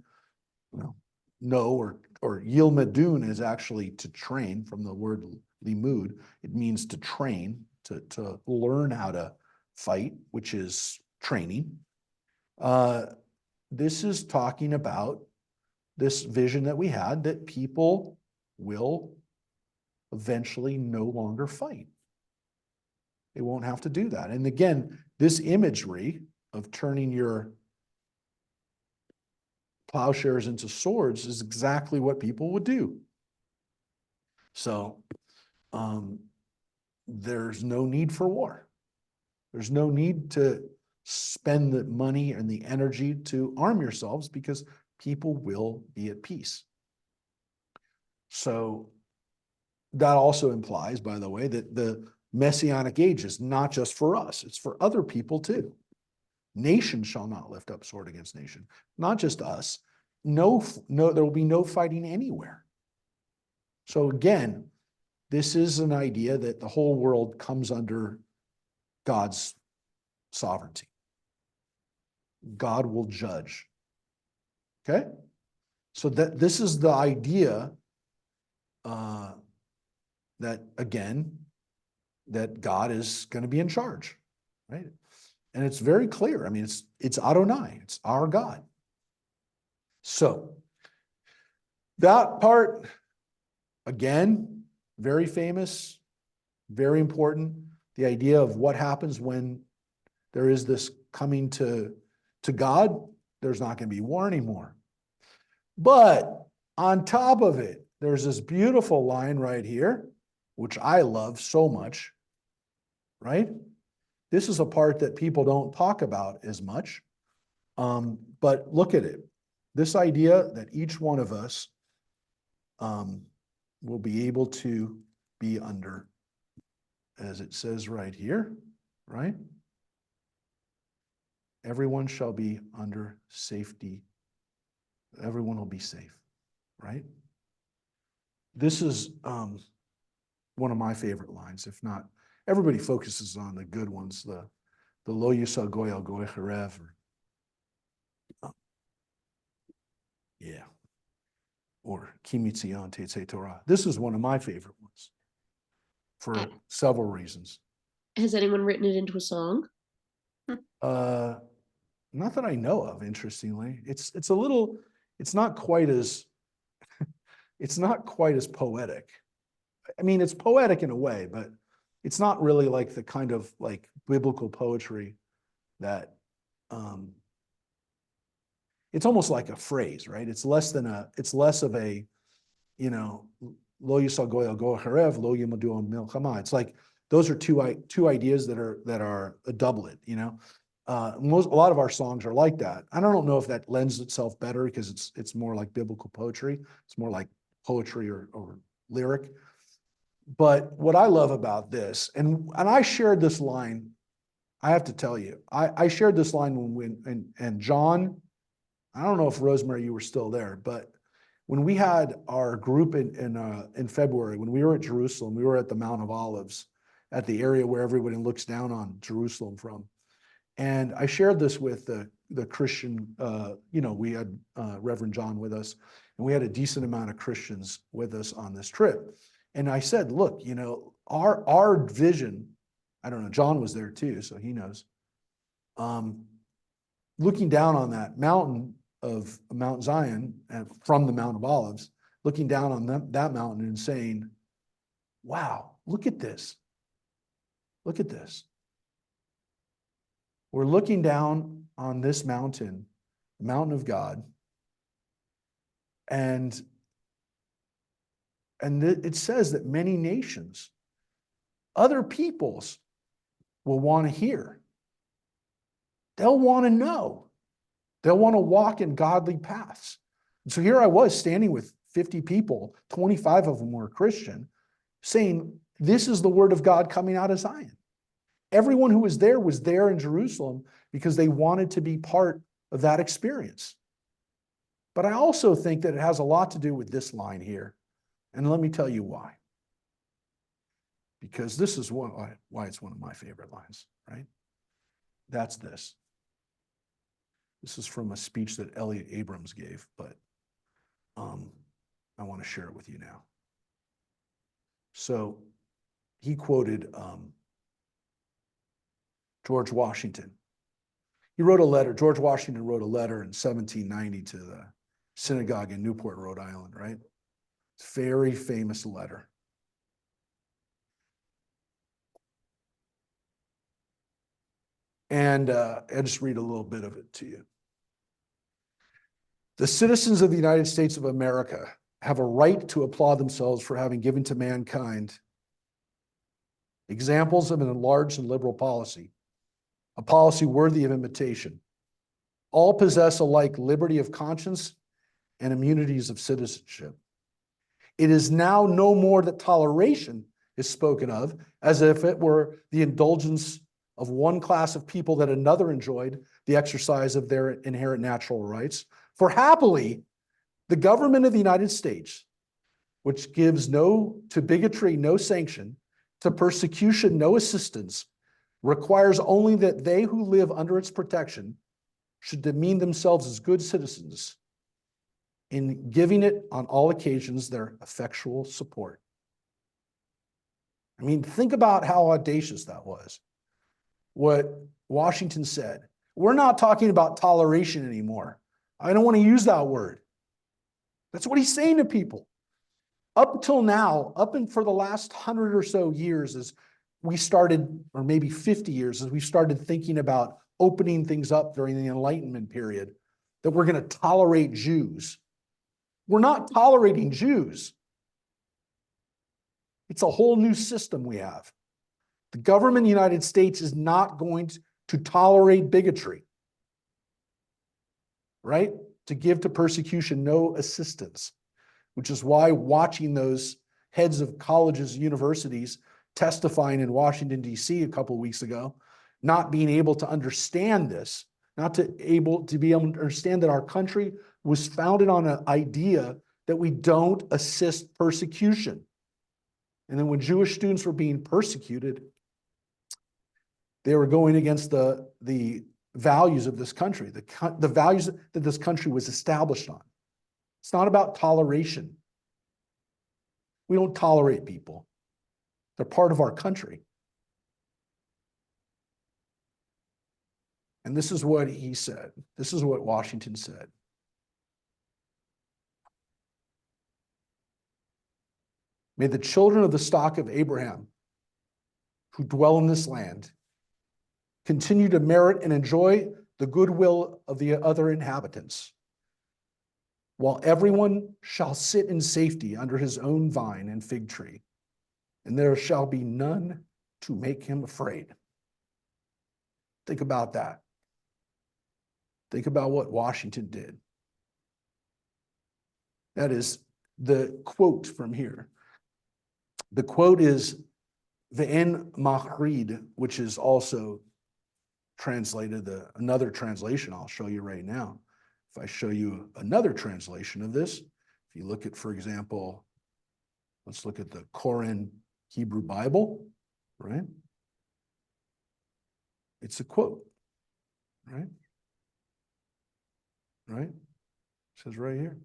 Speaker 2: or yilmedun is actually to train from the word limud. It means to train, to learn how to fight, which is training. This is talking about this vision that we had that people will eventually no longer fight. They won't have to do that. And again, this imagery of turning your plowshares into swords is exactly what people would do. So there's no need for war. There's no need to spend the money and the energy to arm yourselves because people will be at peace. So that also implies, by the way, that the Messianic age is not just for us, it's for other people too. Nation shall not lift up sword against nation, not just us. No, there will be no fighting anywhere. So again, this is an idea that the whole world comes under God's sovereignty. God will judge. Okay? So that this is the idea that, again, that God is going to be in charge, right? And it's very clear. It's Adonai. It's our God. So that part, again, very famous, very important. The idea of what happens when there is this coming to God, there's not going to be war anymore. But on top of it, there's this beautiful line right here, which I love so much, right? This is a part that people don't talk about as much. But look at it. This idea that each one of us will be able to be under, as it says right here, right? Everyone shall be under safety. Everyone will be safe, right? This is one of my favorite lines, if not, everybody focuses on the good ones, the lo yisal goy al goy charev. Yeah. Or Ki Mitzion Tetzei Torah. This is one of my favorite ones for several reasons.
Speaker 1: Has anyone written it into a song?
Speaker 2: Not that I know of, interestingly. It's a little, it's not quite as poetic. I mean, it's poetic in a way, but it's not really like the kind of like biblical poetry that it's almost like a phrase, right? It's less of a, you know, lo yisal goy al goy harev, lo yimadu al milchama. It's like those are two ideas that are a doublet, you know. A lot of our songs are like that. I don't know if that lends itself better because it's more like biblical poetry. It's more like poetry or lyric. But what I love about this, and I shared this line, I have to tell you, I shared this line and John, I don't know if Rosemary, you were still there, but when we had our group in February, when we were at Jerusalem, we were at the Mount of Olives, at the area where everybody looks down on Jerusalem from. And I shared this with the Christian, we had Reverend John with us, and we had a decent amount of Christians with us on this trip. And I said, look, you know, our vision, I don't know, John was there too, so he knows. Looking down on that mountain of Mount Zion from the Mount of Olives, looking down on that mountain and saying, wow, look at this. Look at this. We're looking down on this mountain, the mountain of God, and it says that many nations, other peoples, will want to hear. They'll want to know. They'll want to walk in godly paths. And so here I was standing with 50 people, 25 of them were Christian, saying, this is the word of God coming out of Zion. Everyone who was there in Jerusalem because they wanted to be part of that experience. But I also think that it has a lot to do with this line here. And let me tell you why. Because this is why it's one of my favorite lines, right? That's this. This is from a speech that Elliot Abrams gave, but I want to share it with you now. So he quoted George Washington. He wrote a letter, George Washington wrote a letter in 1790 to the synagogue in Newport, Rhode Island, right? It's a very famous letter. And I'll just read a little bit of it to you. The citizens of the United States of America have a right to applaud themselves for having given to mankind examples of an enlarged and liberal policy, a policy worthy of imitation. All possess alike liberty of conscience and immunities of citizenship. It is now no more that toleration is spoken of as if it were the indulgence of one class of people that another enjoyed the exercise of their inherent natural rights. For happily, the government of the United States, which gives to bigotry no sanction, to persecution no assistance, requires only that they who live under its protection should demean themselves as good citizens in giving it on all occasions their effectual support. I mean, think about how audacious that was. What Washington said. We're not talking about toleration anymore. I don't want to use that word. That's what he's saying to people. Up until now, for the last 100 or so years, as we started, or maybe 50 years, as we started thinking about opening things up during the Enlightenment period, that we're going to tolerate Jews. We're not tolerating Jews. It's a whole new system we have. The government of the United States is not going to tolerate bigotry, right? To give to persecution no assistance, which is why watching those heads of colleges, universities testifying in Washington, D.C. a couple of weeks ago, not being able to understand this, not to be able to understand that our country was founded on an idea that we don't assist persecution. And then when Jewish students were being persecuted, they were going against the values of this country, the values that this country was established on. It's not about toleration. We don't tolerate people. They're part of our country. And this is what he said. This is what Washington said. May the children of the stock of Abraham who dwell in this land continue to merit and enjoy the goodwill of the other inhabitants, while everyone shall sit in safety under his own vine and fig tree, and there shall be none to make him afraid. Think about that. Think about what Washington did. That is the quote from here. The quote is Ve'en Mahrid, which is also translated, another translation I'll show you right now. If I show you another translation of this, if you look at, for example, let's look at the Koran Hebrew Bible, right? It's a quote, right? Right? It says right here,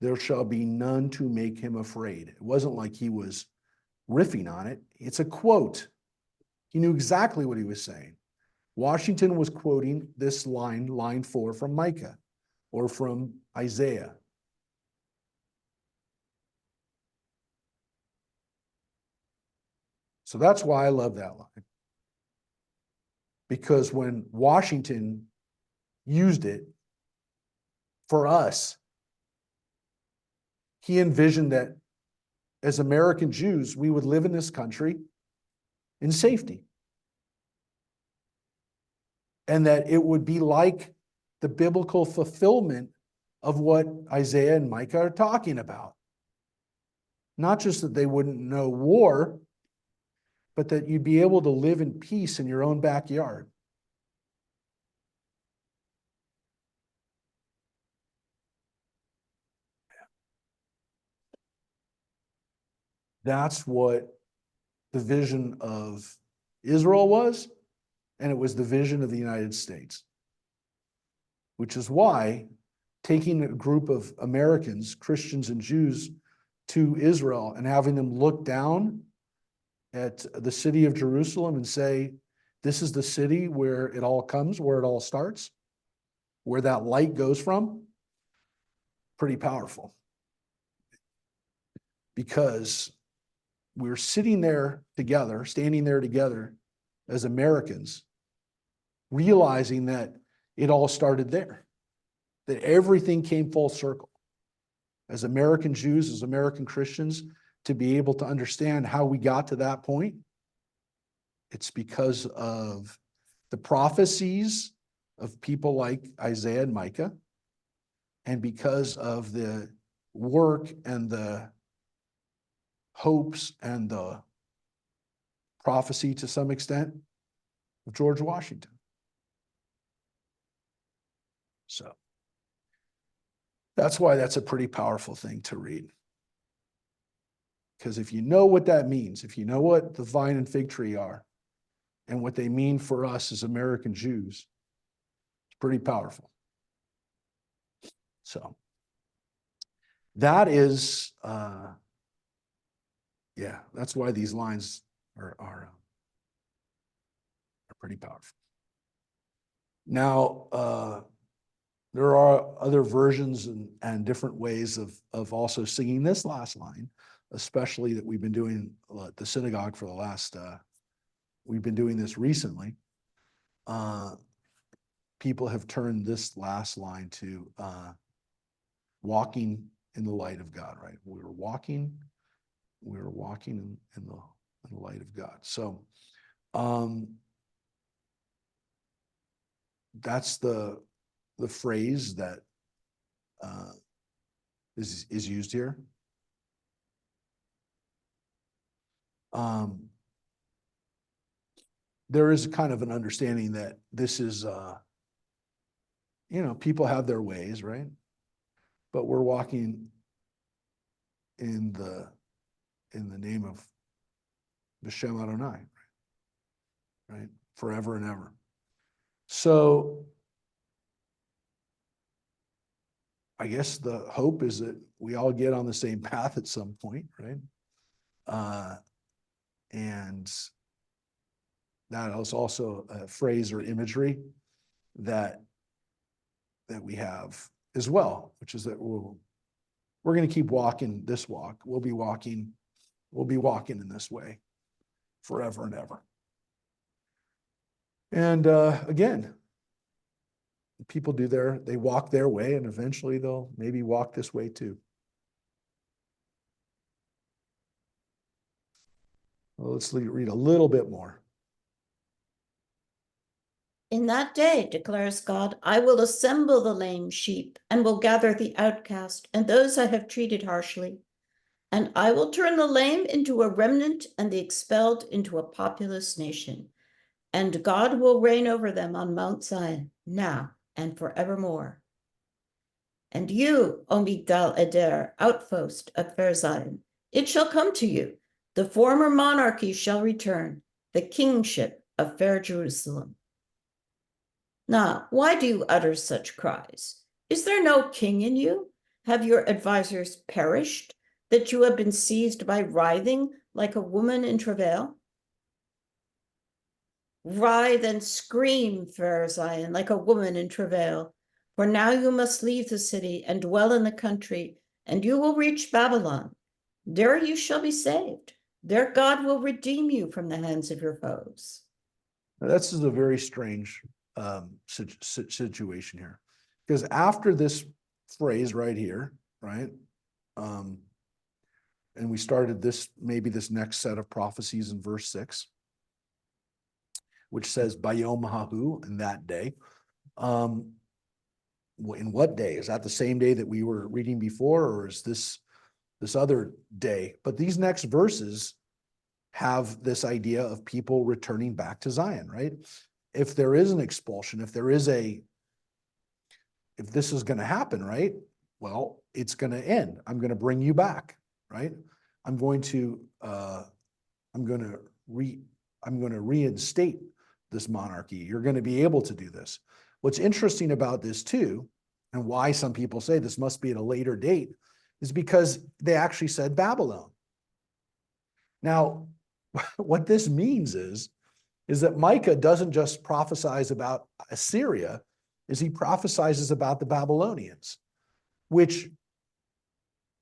Speaker 2: there shall be none to make him afraid. It wasn't like he was riffing on it. It's a quote. He knew exactly what he was saying. Washington was quoting this line 4 from Micah or from Isaiah. So that's why I love that line. Because when Washington used it for us, he envisioned that as American Jews, we would live in this country in safety. And that it would be like the biblical fulfillment of what Isaiah and Micah are talking about. Not just that they wouldn't know war, but that you'd be able to live in peace in your own backyard. That's what the vision of Israel was, and it was the vision of the United States. Which is why taking a group of Americans, Christians and Jews, to Israel and having them look down at the city of Jerusalem and say, this is the city where it all comes, where it all starts, where that light goes from, pretty powerful. Because we're sitting there together, standing there together as Americans, realizing that it all started there, that everything came full circle. As American Jews, as American Christians, to be able to understand how we got to that point, it's because of the prophecies of people like Isaiah and Micah, and because of the work and the hopes and the prophecy to some extent of George Washington. So that's why that's a pretty powerful thing to read. Because if you know what that means, if you know what the vine and fig tree are, and what they mean for us as American Jews, it's pretty powerful. So that is, yeah, that's why these lines are pretty powerful. Now, there are other versions and different ways of also singing this last line, especially that we've been doing at the synagogue for the last, we've been doing this recently. People have turned this last line to walking in the light of God, right? We were walking in the light of God. So that's the phrase that is used here. there is kind of an understanding that this is, people have their ways, right? But we're walking in the name of B'Shem Adonai, right? Forever and ever. So I guess the hope is that we all get on the same path at some point, right? And that is also a phrase or imagery that we have as well, which is that we're going to keep walking this walk. We'll be walking in this way forever and ever. And again, people they walk their way, and eventually they'll maybe walk this way too. Well, let's read a little bit more.
Speaker 3: In that day, declares God, I will assemble the lame sheep and will gather the outcast and those I have treated harshly. And I will turn the lame into a remnant and the expelled into a populous nation. And God will reign over them on Mount Zion, now and forevermore. And you, O Migdal Eder, outpost of fair Zion, it shall come to you. The former monarchy shall return, the kingship of fair Jerusalem. Now, why do you utter such cries? Is there no king in you? Have your advisors perished, that you have been seized by writhing like a woman in travail? Writhe and scream, fair Zion, like a woman in travail. For now you must leave the city and dwell in the country, and you will reach Babylon. There you shall be saved. There God will redeem you from the hands of your foes.
Speaker 2: Now, this is a very strange situation here, because after this phrase right here, right, and we started maybe this next set of prophecies in verse 6, which says Bayom Hahu, in that day. In what day? Is that the same day that we were reading before, or is this other day? But these next verses have this idea of people returning back to Zion, right? If there is an expulsion, if this is going to happen, right? Well, it's going to end. I'm going to bring you back, right? I'm going to reinstate this monarchy. You're going to be able to do this. What's interesting about this too, and why some people say this must be at a later date, is because they actually said Babylon. Now, what this means is that Micah doesn't just prophesize about Assyria, he prophesizes about the Babylonians, which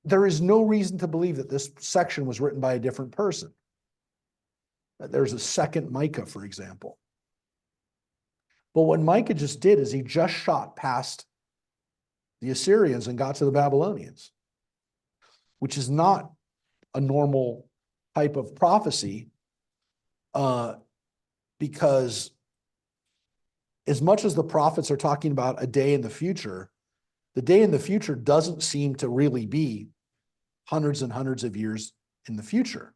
Speaker 2: there is no reason to believe that this section was written by a different person. There's a second Micah, for example. But what Micah just did is he just shot past the Assyrians and got to the Babylonians, which is not a normal type of prophecy, because as much as the prophets are talking about a day in the future, the day in the future doesn't seem to really be hundreds and hundreds of years in the future.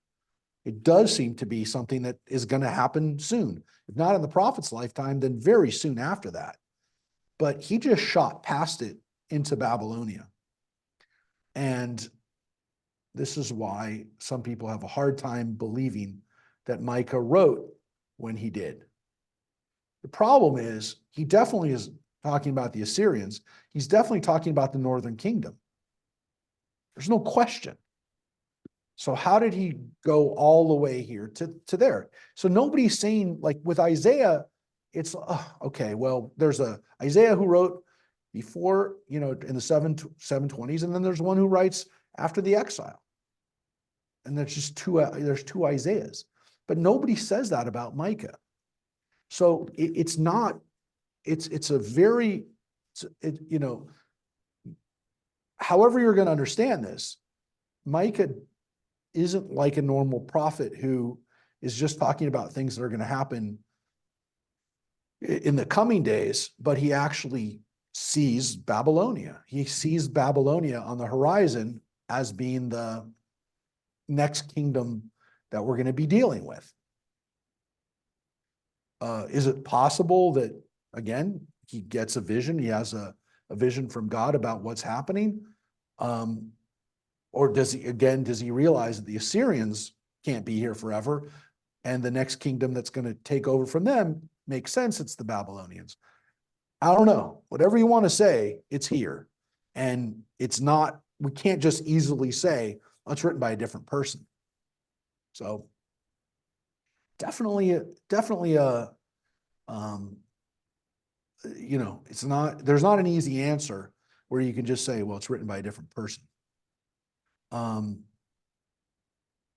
Speaker 2: It does seem to be something that is going to happen soon. If not in the prophet's lifetime, then very soon after that. But he just shot past it into Babylonia. And this is why some people have a hard time believing that Micah wrote when he did. The problem is he definitely is talking about the Assyrians. He's definitely talking about the northern kingdom. There's no question. So how did he go all the way here to there? So nobody's saying, like with Isaiah, it's, okay, well, there's a Isaiah who wrote before, in the 720s, and then there's one who writes after the exile. And there's just there's two Isaiahs. But nobody says that about Micah. So it's a very, however you're going to understand this, Micah isn't like a normal prophet who is just talking about things that are going to happen in the coming days, but he actually sees Babylonia. He sees Babylonia on the horizon as being the next kingdom that we're going to be dealing with. Is it possible that, again, he gets a vision, he has a vision from God about what's happening? Or does he realize that the Assyrians can't be here forever, and the next kingdom that's going to take over from them makes sense, it's the Babylonians? I don't know. Whatever you want to say, it's here. And it's not, we can't just easily say, oh, it's written by a different person. So definitely a, it's not, there's not an easy answer where you can just say, well, it's written by a different person.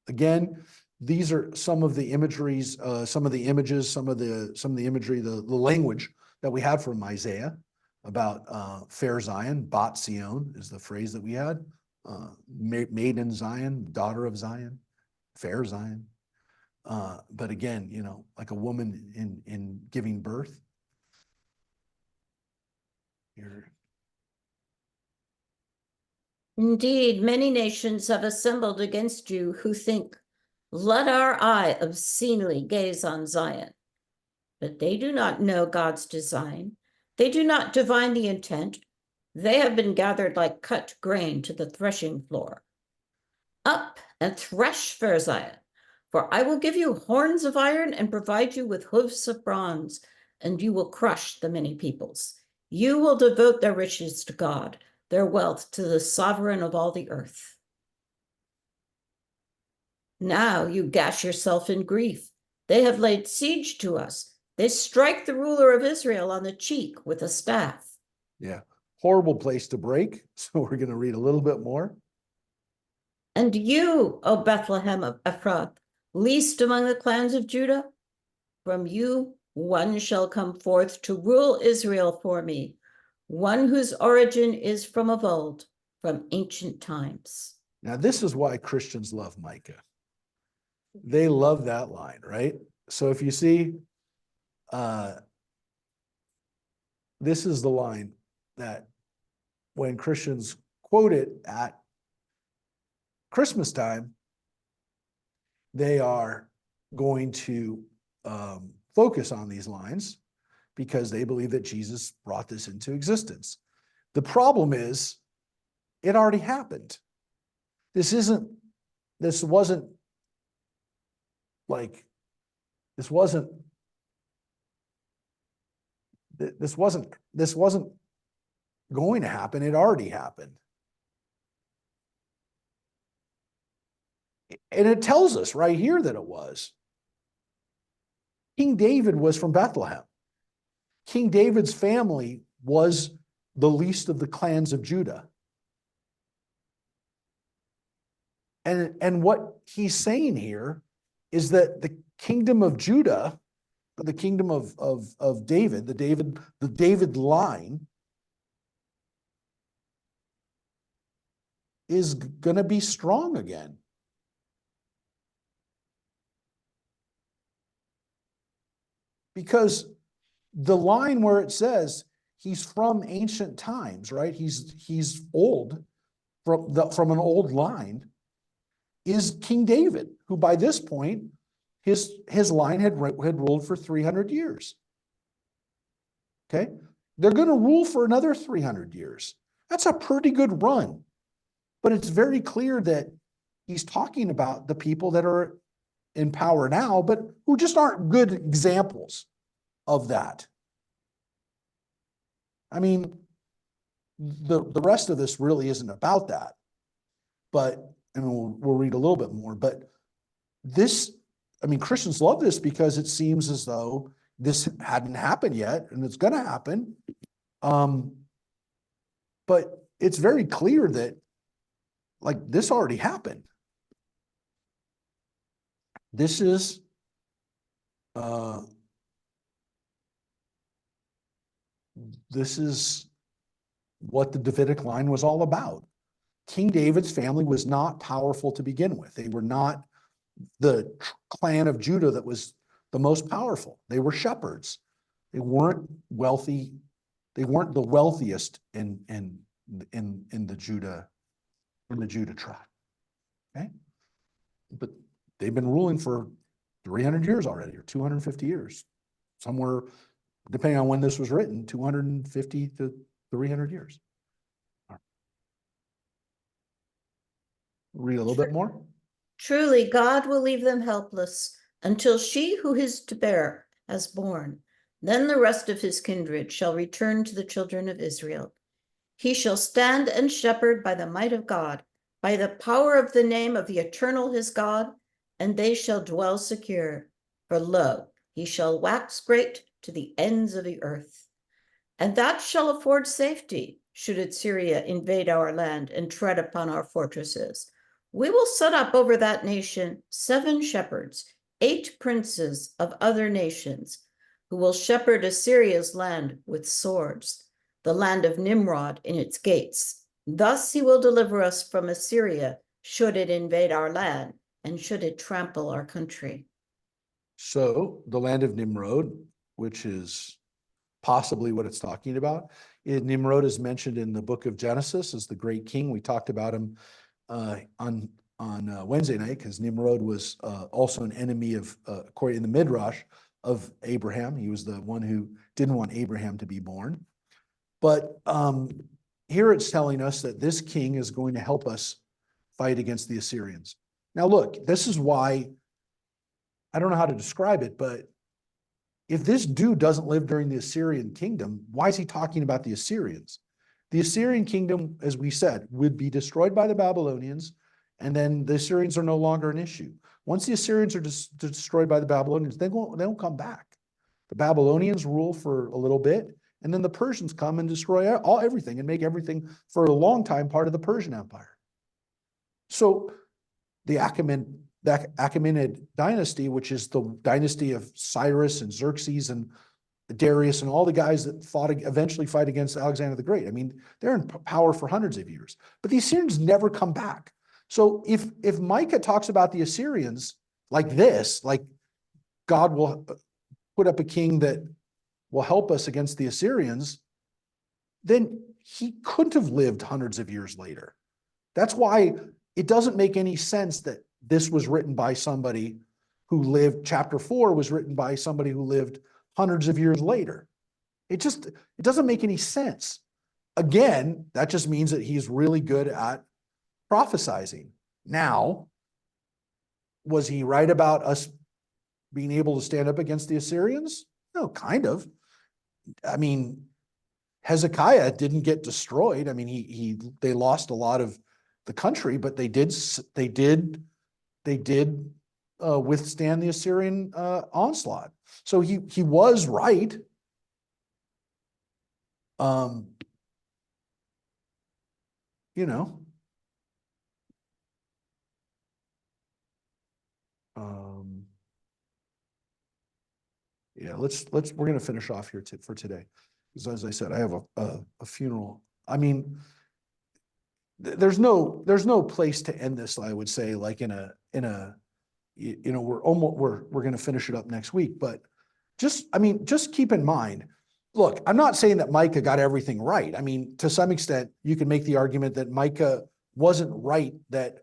Speaker 2: Again, these are some of the imageries, some of the images, some of the imagery, the language that we had from Isaiah about fair Zion. Bat Zion is the phrase that we had. Maiden Zion, daughter of Zion, fair Zion. But again, like a woman in giving birth.
Speaker 3: Indeed, many nations have assembled against you who think, let our eye obscenely gaze on Zion. But they do not know God's design. They do not divine the intent. They have been gathered like cut grain to the threshing floor. Up and thresh, fair Zion, for I will give you horns of iron and provide you with hoofs of bronze, and you will crush the many peoples. You will devote their riches to God, their wealth to the sovereign of all the earth. Now you gash yourself in grief. They have laid siege to us. They strike the ruler of Israel on the cheek with a staff.
Speaker 2: Yeah, horrible place to break. So we're going to read a little bit more.
Speaker 3: And you, O Bethlehem of Ephrath, least among the clans of Judah, from you one shall come forth to rule Israel for me, one whose origin is from of old, from ancient times. Now,
Speaker 2: this is why Christians love Micah. They love that line, right? So if you see, this is the line that when Christians quote it at Christmas time, they are going to focus on these lines because they believe that Jesus brought this into existence. The problem is, it already happened. This wasn't going to happen. It already happened. And it tells us right here that it was. King David was from Bethlehem. King David's family was the least of the clans of Judah. And what he's saying here is that the kingdom of Judah, the kingdom of David, the David line, is going to be strong again. Because the line where it says he's from ancient times, right? He's old, from an old line, is King David, who by this point, his line had ruled for 300 years. Okay? They're going to rule for another 300 years. That's a pretty good run. But it's very clear that he's talking about the people that are in power now, but who just aren't good examples of that. I mean, the rest of this really isn't about that. But, and we'll read a little bit more, but Christians love this because it seems as though this hadn't happened yet, and it's going to happen. But it's very clear that, this already happened. This is what the Davidic line was all about. King David's family was not powerful to begin with. They were not the clan of Judah that was the most powerful. They were shepherds. They weren't wealthy. They weren't the wealthiest in the Judah tribe. Okay, but they've been ruling for 300 years already, or 250 years, somewhere, depending on when this was written, 250 to 300 years. Read a little bit more.
Speaker 3: Truly, God will leave them helpless until she who is to bear has borne. Then the rest of his kindred shall return to the children of Israel. He shall stand and shepherd by the might of God, by the power of the name of the eternal his God, and they shall dwell secure. For lo, he shall wax great to the ends of the earth. And that shall afford safety, should Assyria invade our land and tread upon our fortresses. We will set up over that nation 7 shepherds, 8 princes of other nations, who will shepherd Assyria's land with swords, the land of Nimrod in its gates. Thus he will deliver us from Assyria, should it invade our land, and should it trample our country.
Speaker 2: So the land of Nimrod, which is possibly what it's talking about. Nimrod is mentioned in the book of Genesis as the great king. We talked about him on Wednesday night, because Nimrod was also an enemy of, according in the Midrash, of Abraham. He was the one who didn't want Abraham to be born. But here it's telling us that this king is going to help us fight against the Assyrians. Now look, this is why, I don't know how to describe it, but if this dude doesn't live during the Assyrian kingdom, why is he talking about the Assyrians? The Assyrian kingdom, as we said, would be destroyed by the Babylonians, and then the Assyrians are no longer an issue. Once the Assyrians are destroyed by the Babylonians, they don't come back. The Babylonians rule for a little bit, and then the Persians come and destroy everything and make everything for a long time part of the Persian Empire. So the Achaemenid dynasty, which is the dynasty of Cyrus and Xerxes and Darius and all the guys that eventually fight against Alexander the Great. I mean, they're in power for hundreds of years, but the Assyrians never come back. So if Micah talks about the Assyrians like this, like God will put up a king that will help us against the Assyrians, then he couldn't have lived hundreds of years later. That's why it doesn't make any sense that this was written by somebody who lived, chapter 4 was written by somebody who lived hundreds of years later. It doesn't make any sense. Again, that just means that he's really good at prophesizing. Now, was he right about us being able to stand up against the Assyrians? No, kind of. I mean, Hezekiah didn't get destroyed. I mean, they lost a lot of the country, but they did withstand the Assyrian onslaught. So he was right. You know. Yeah, we're gonna finish off here for today, because as I said, I have a funeral. I mean, there's no place to end this, I would say, like in a we're going to finish it up next week, but just keep in mind, look, I'm not saying that Micah got everything right. I mean, to some extent, you can make the argument that Micah wasn't right, that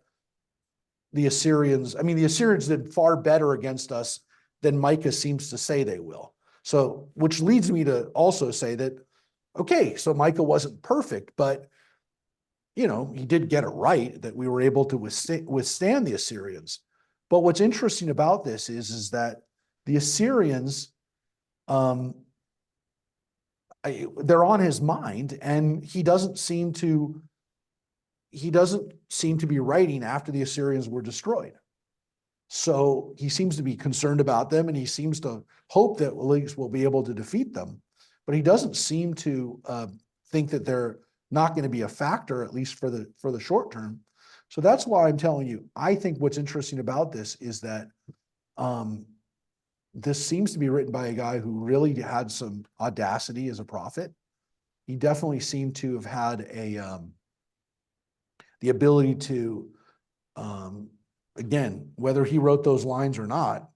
Speaker 2: the Assyrians did far better against us than Micah seems to say they will. So, which leads me to also say that, okay, so Micah wasn't perfect, but he did get it right, that we were able to withstand the Assyrians. But what's interesting about this is that the Assyrians, they're on his mind, and he doesn't seem to be writing after the Assyrians were destroyed. So he seems to be concerned about them, and he seems to hope that at least we'll be able to defeat them. But he doesn't seem to think that they're not going to be a factor, at least for the short term. So that's why I'm telling you, I think what's interesting about this is that this seems to be written by a guy who really had some audacity as a prophet. He definitely seemed to have had the ability to, again, whether he wrote those lines or not,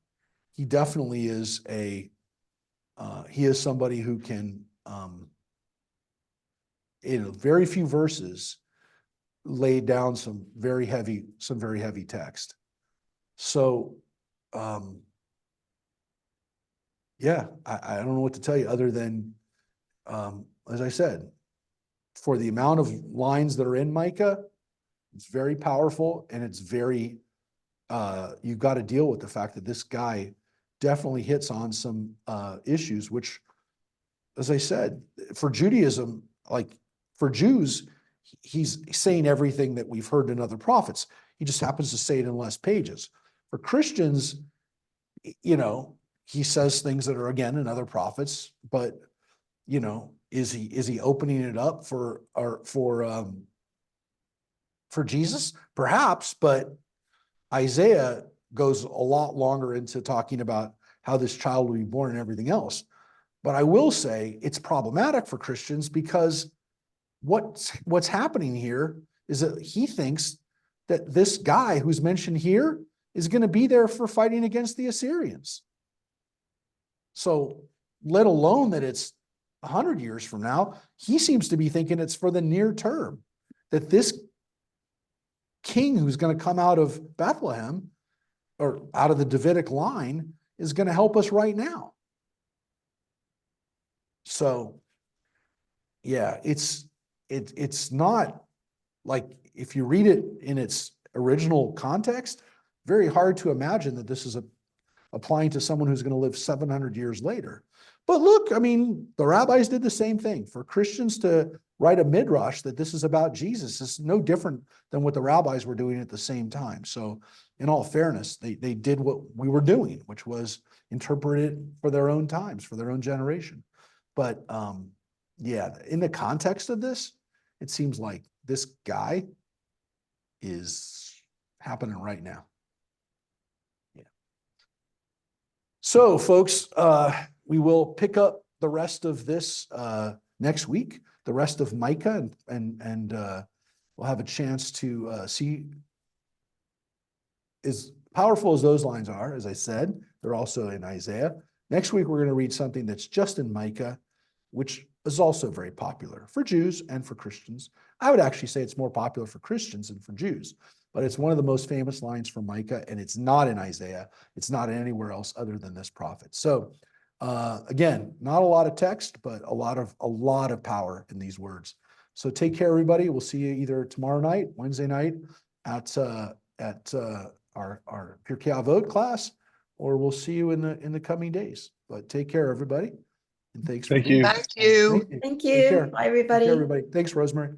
Speaker 2: he definitely is he is somebody who can, in very few verses, laid down some very heavy text. So, yeah, I don't know what to tell you other than, as I said, for the amount of lines that are in Micah, it's very powerful, and it's very, you've got to deal with the fact that this guy definitely hits on some issues, which, as I said, for Judaism, like for Jews, he's saying everything that we've heard in other prophets. He just happens to say it in less pages. For Christians, you know, he says things that are again in other prophets, but you know, is he opening it up for Jesus? Perhaps, but Isaiah goes a lot longer into talking about how this child will be born and everything else. But I will say it's problematic for Christians because what's happening here is that he thinks that this guy who's mentioned here is going to be there for fighting against the Assyrians. So let alone that it's 100 years from now, he seems to be thinking it's for the near term, that this king who's going to come out of Bethlehem or out of the Davidic line is going to help us right now. So, yeah, it's not like, if you read it in its original context, very hard to imagine that this is applying to someone who's going to live 700 years later. But look, I mean, the rabbis did the same thing. For Christians to write a midrash that this is about Jesus is no different than what the rabbis were doing at the same time. So in all fairness, they did what we were doing, which was interpret it for their own times, for their own generation. But yeah, in the context of this, it seems like this guy is happening right now. Yeah. So folks, we will pick up the rest of this next week, the rest of Micah, and we'll have a chance to see, as powerful as those lines are, as I said, they're also in Isaiah. Next week, we're going to read something that's just in Micah, which is also very popular for Jews and for Christians. I would actually say it's more popular for Christians than for Jews, but it's one of the most famous lines from Micah, and it's not in Isaiah. It's not anywhere else other than this prophet. So again, not a lot of text, but a lot of power in these words. So take care, everybody. We'll see you either tomorrow night, Wednesday night at our Pirkei Avot class, or we'll see you in the coming days. But take care, everybody. And thanks for
Speaker 4: Thank
Speaker 2: being
Speaker 4: you.
Speaker 2: here.
Speaker 5: Thank you.
Speaker 2: Thank you.
Speaker 3: Thank
Speaker 2: Take care.
Speaker 3: you. Bye,
Speaker 2: Take care,
Speaker 3: everybody.
Speaker 2: everybody. Thanks, Rosemary.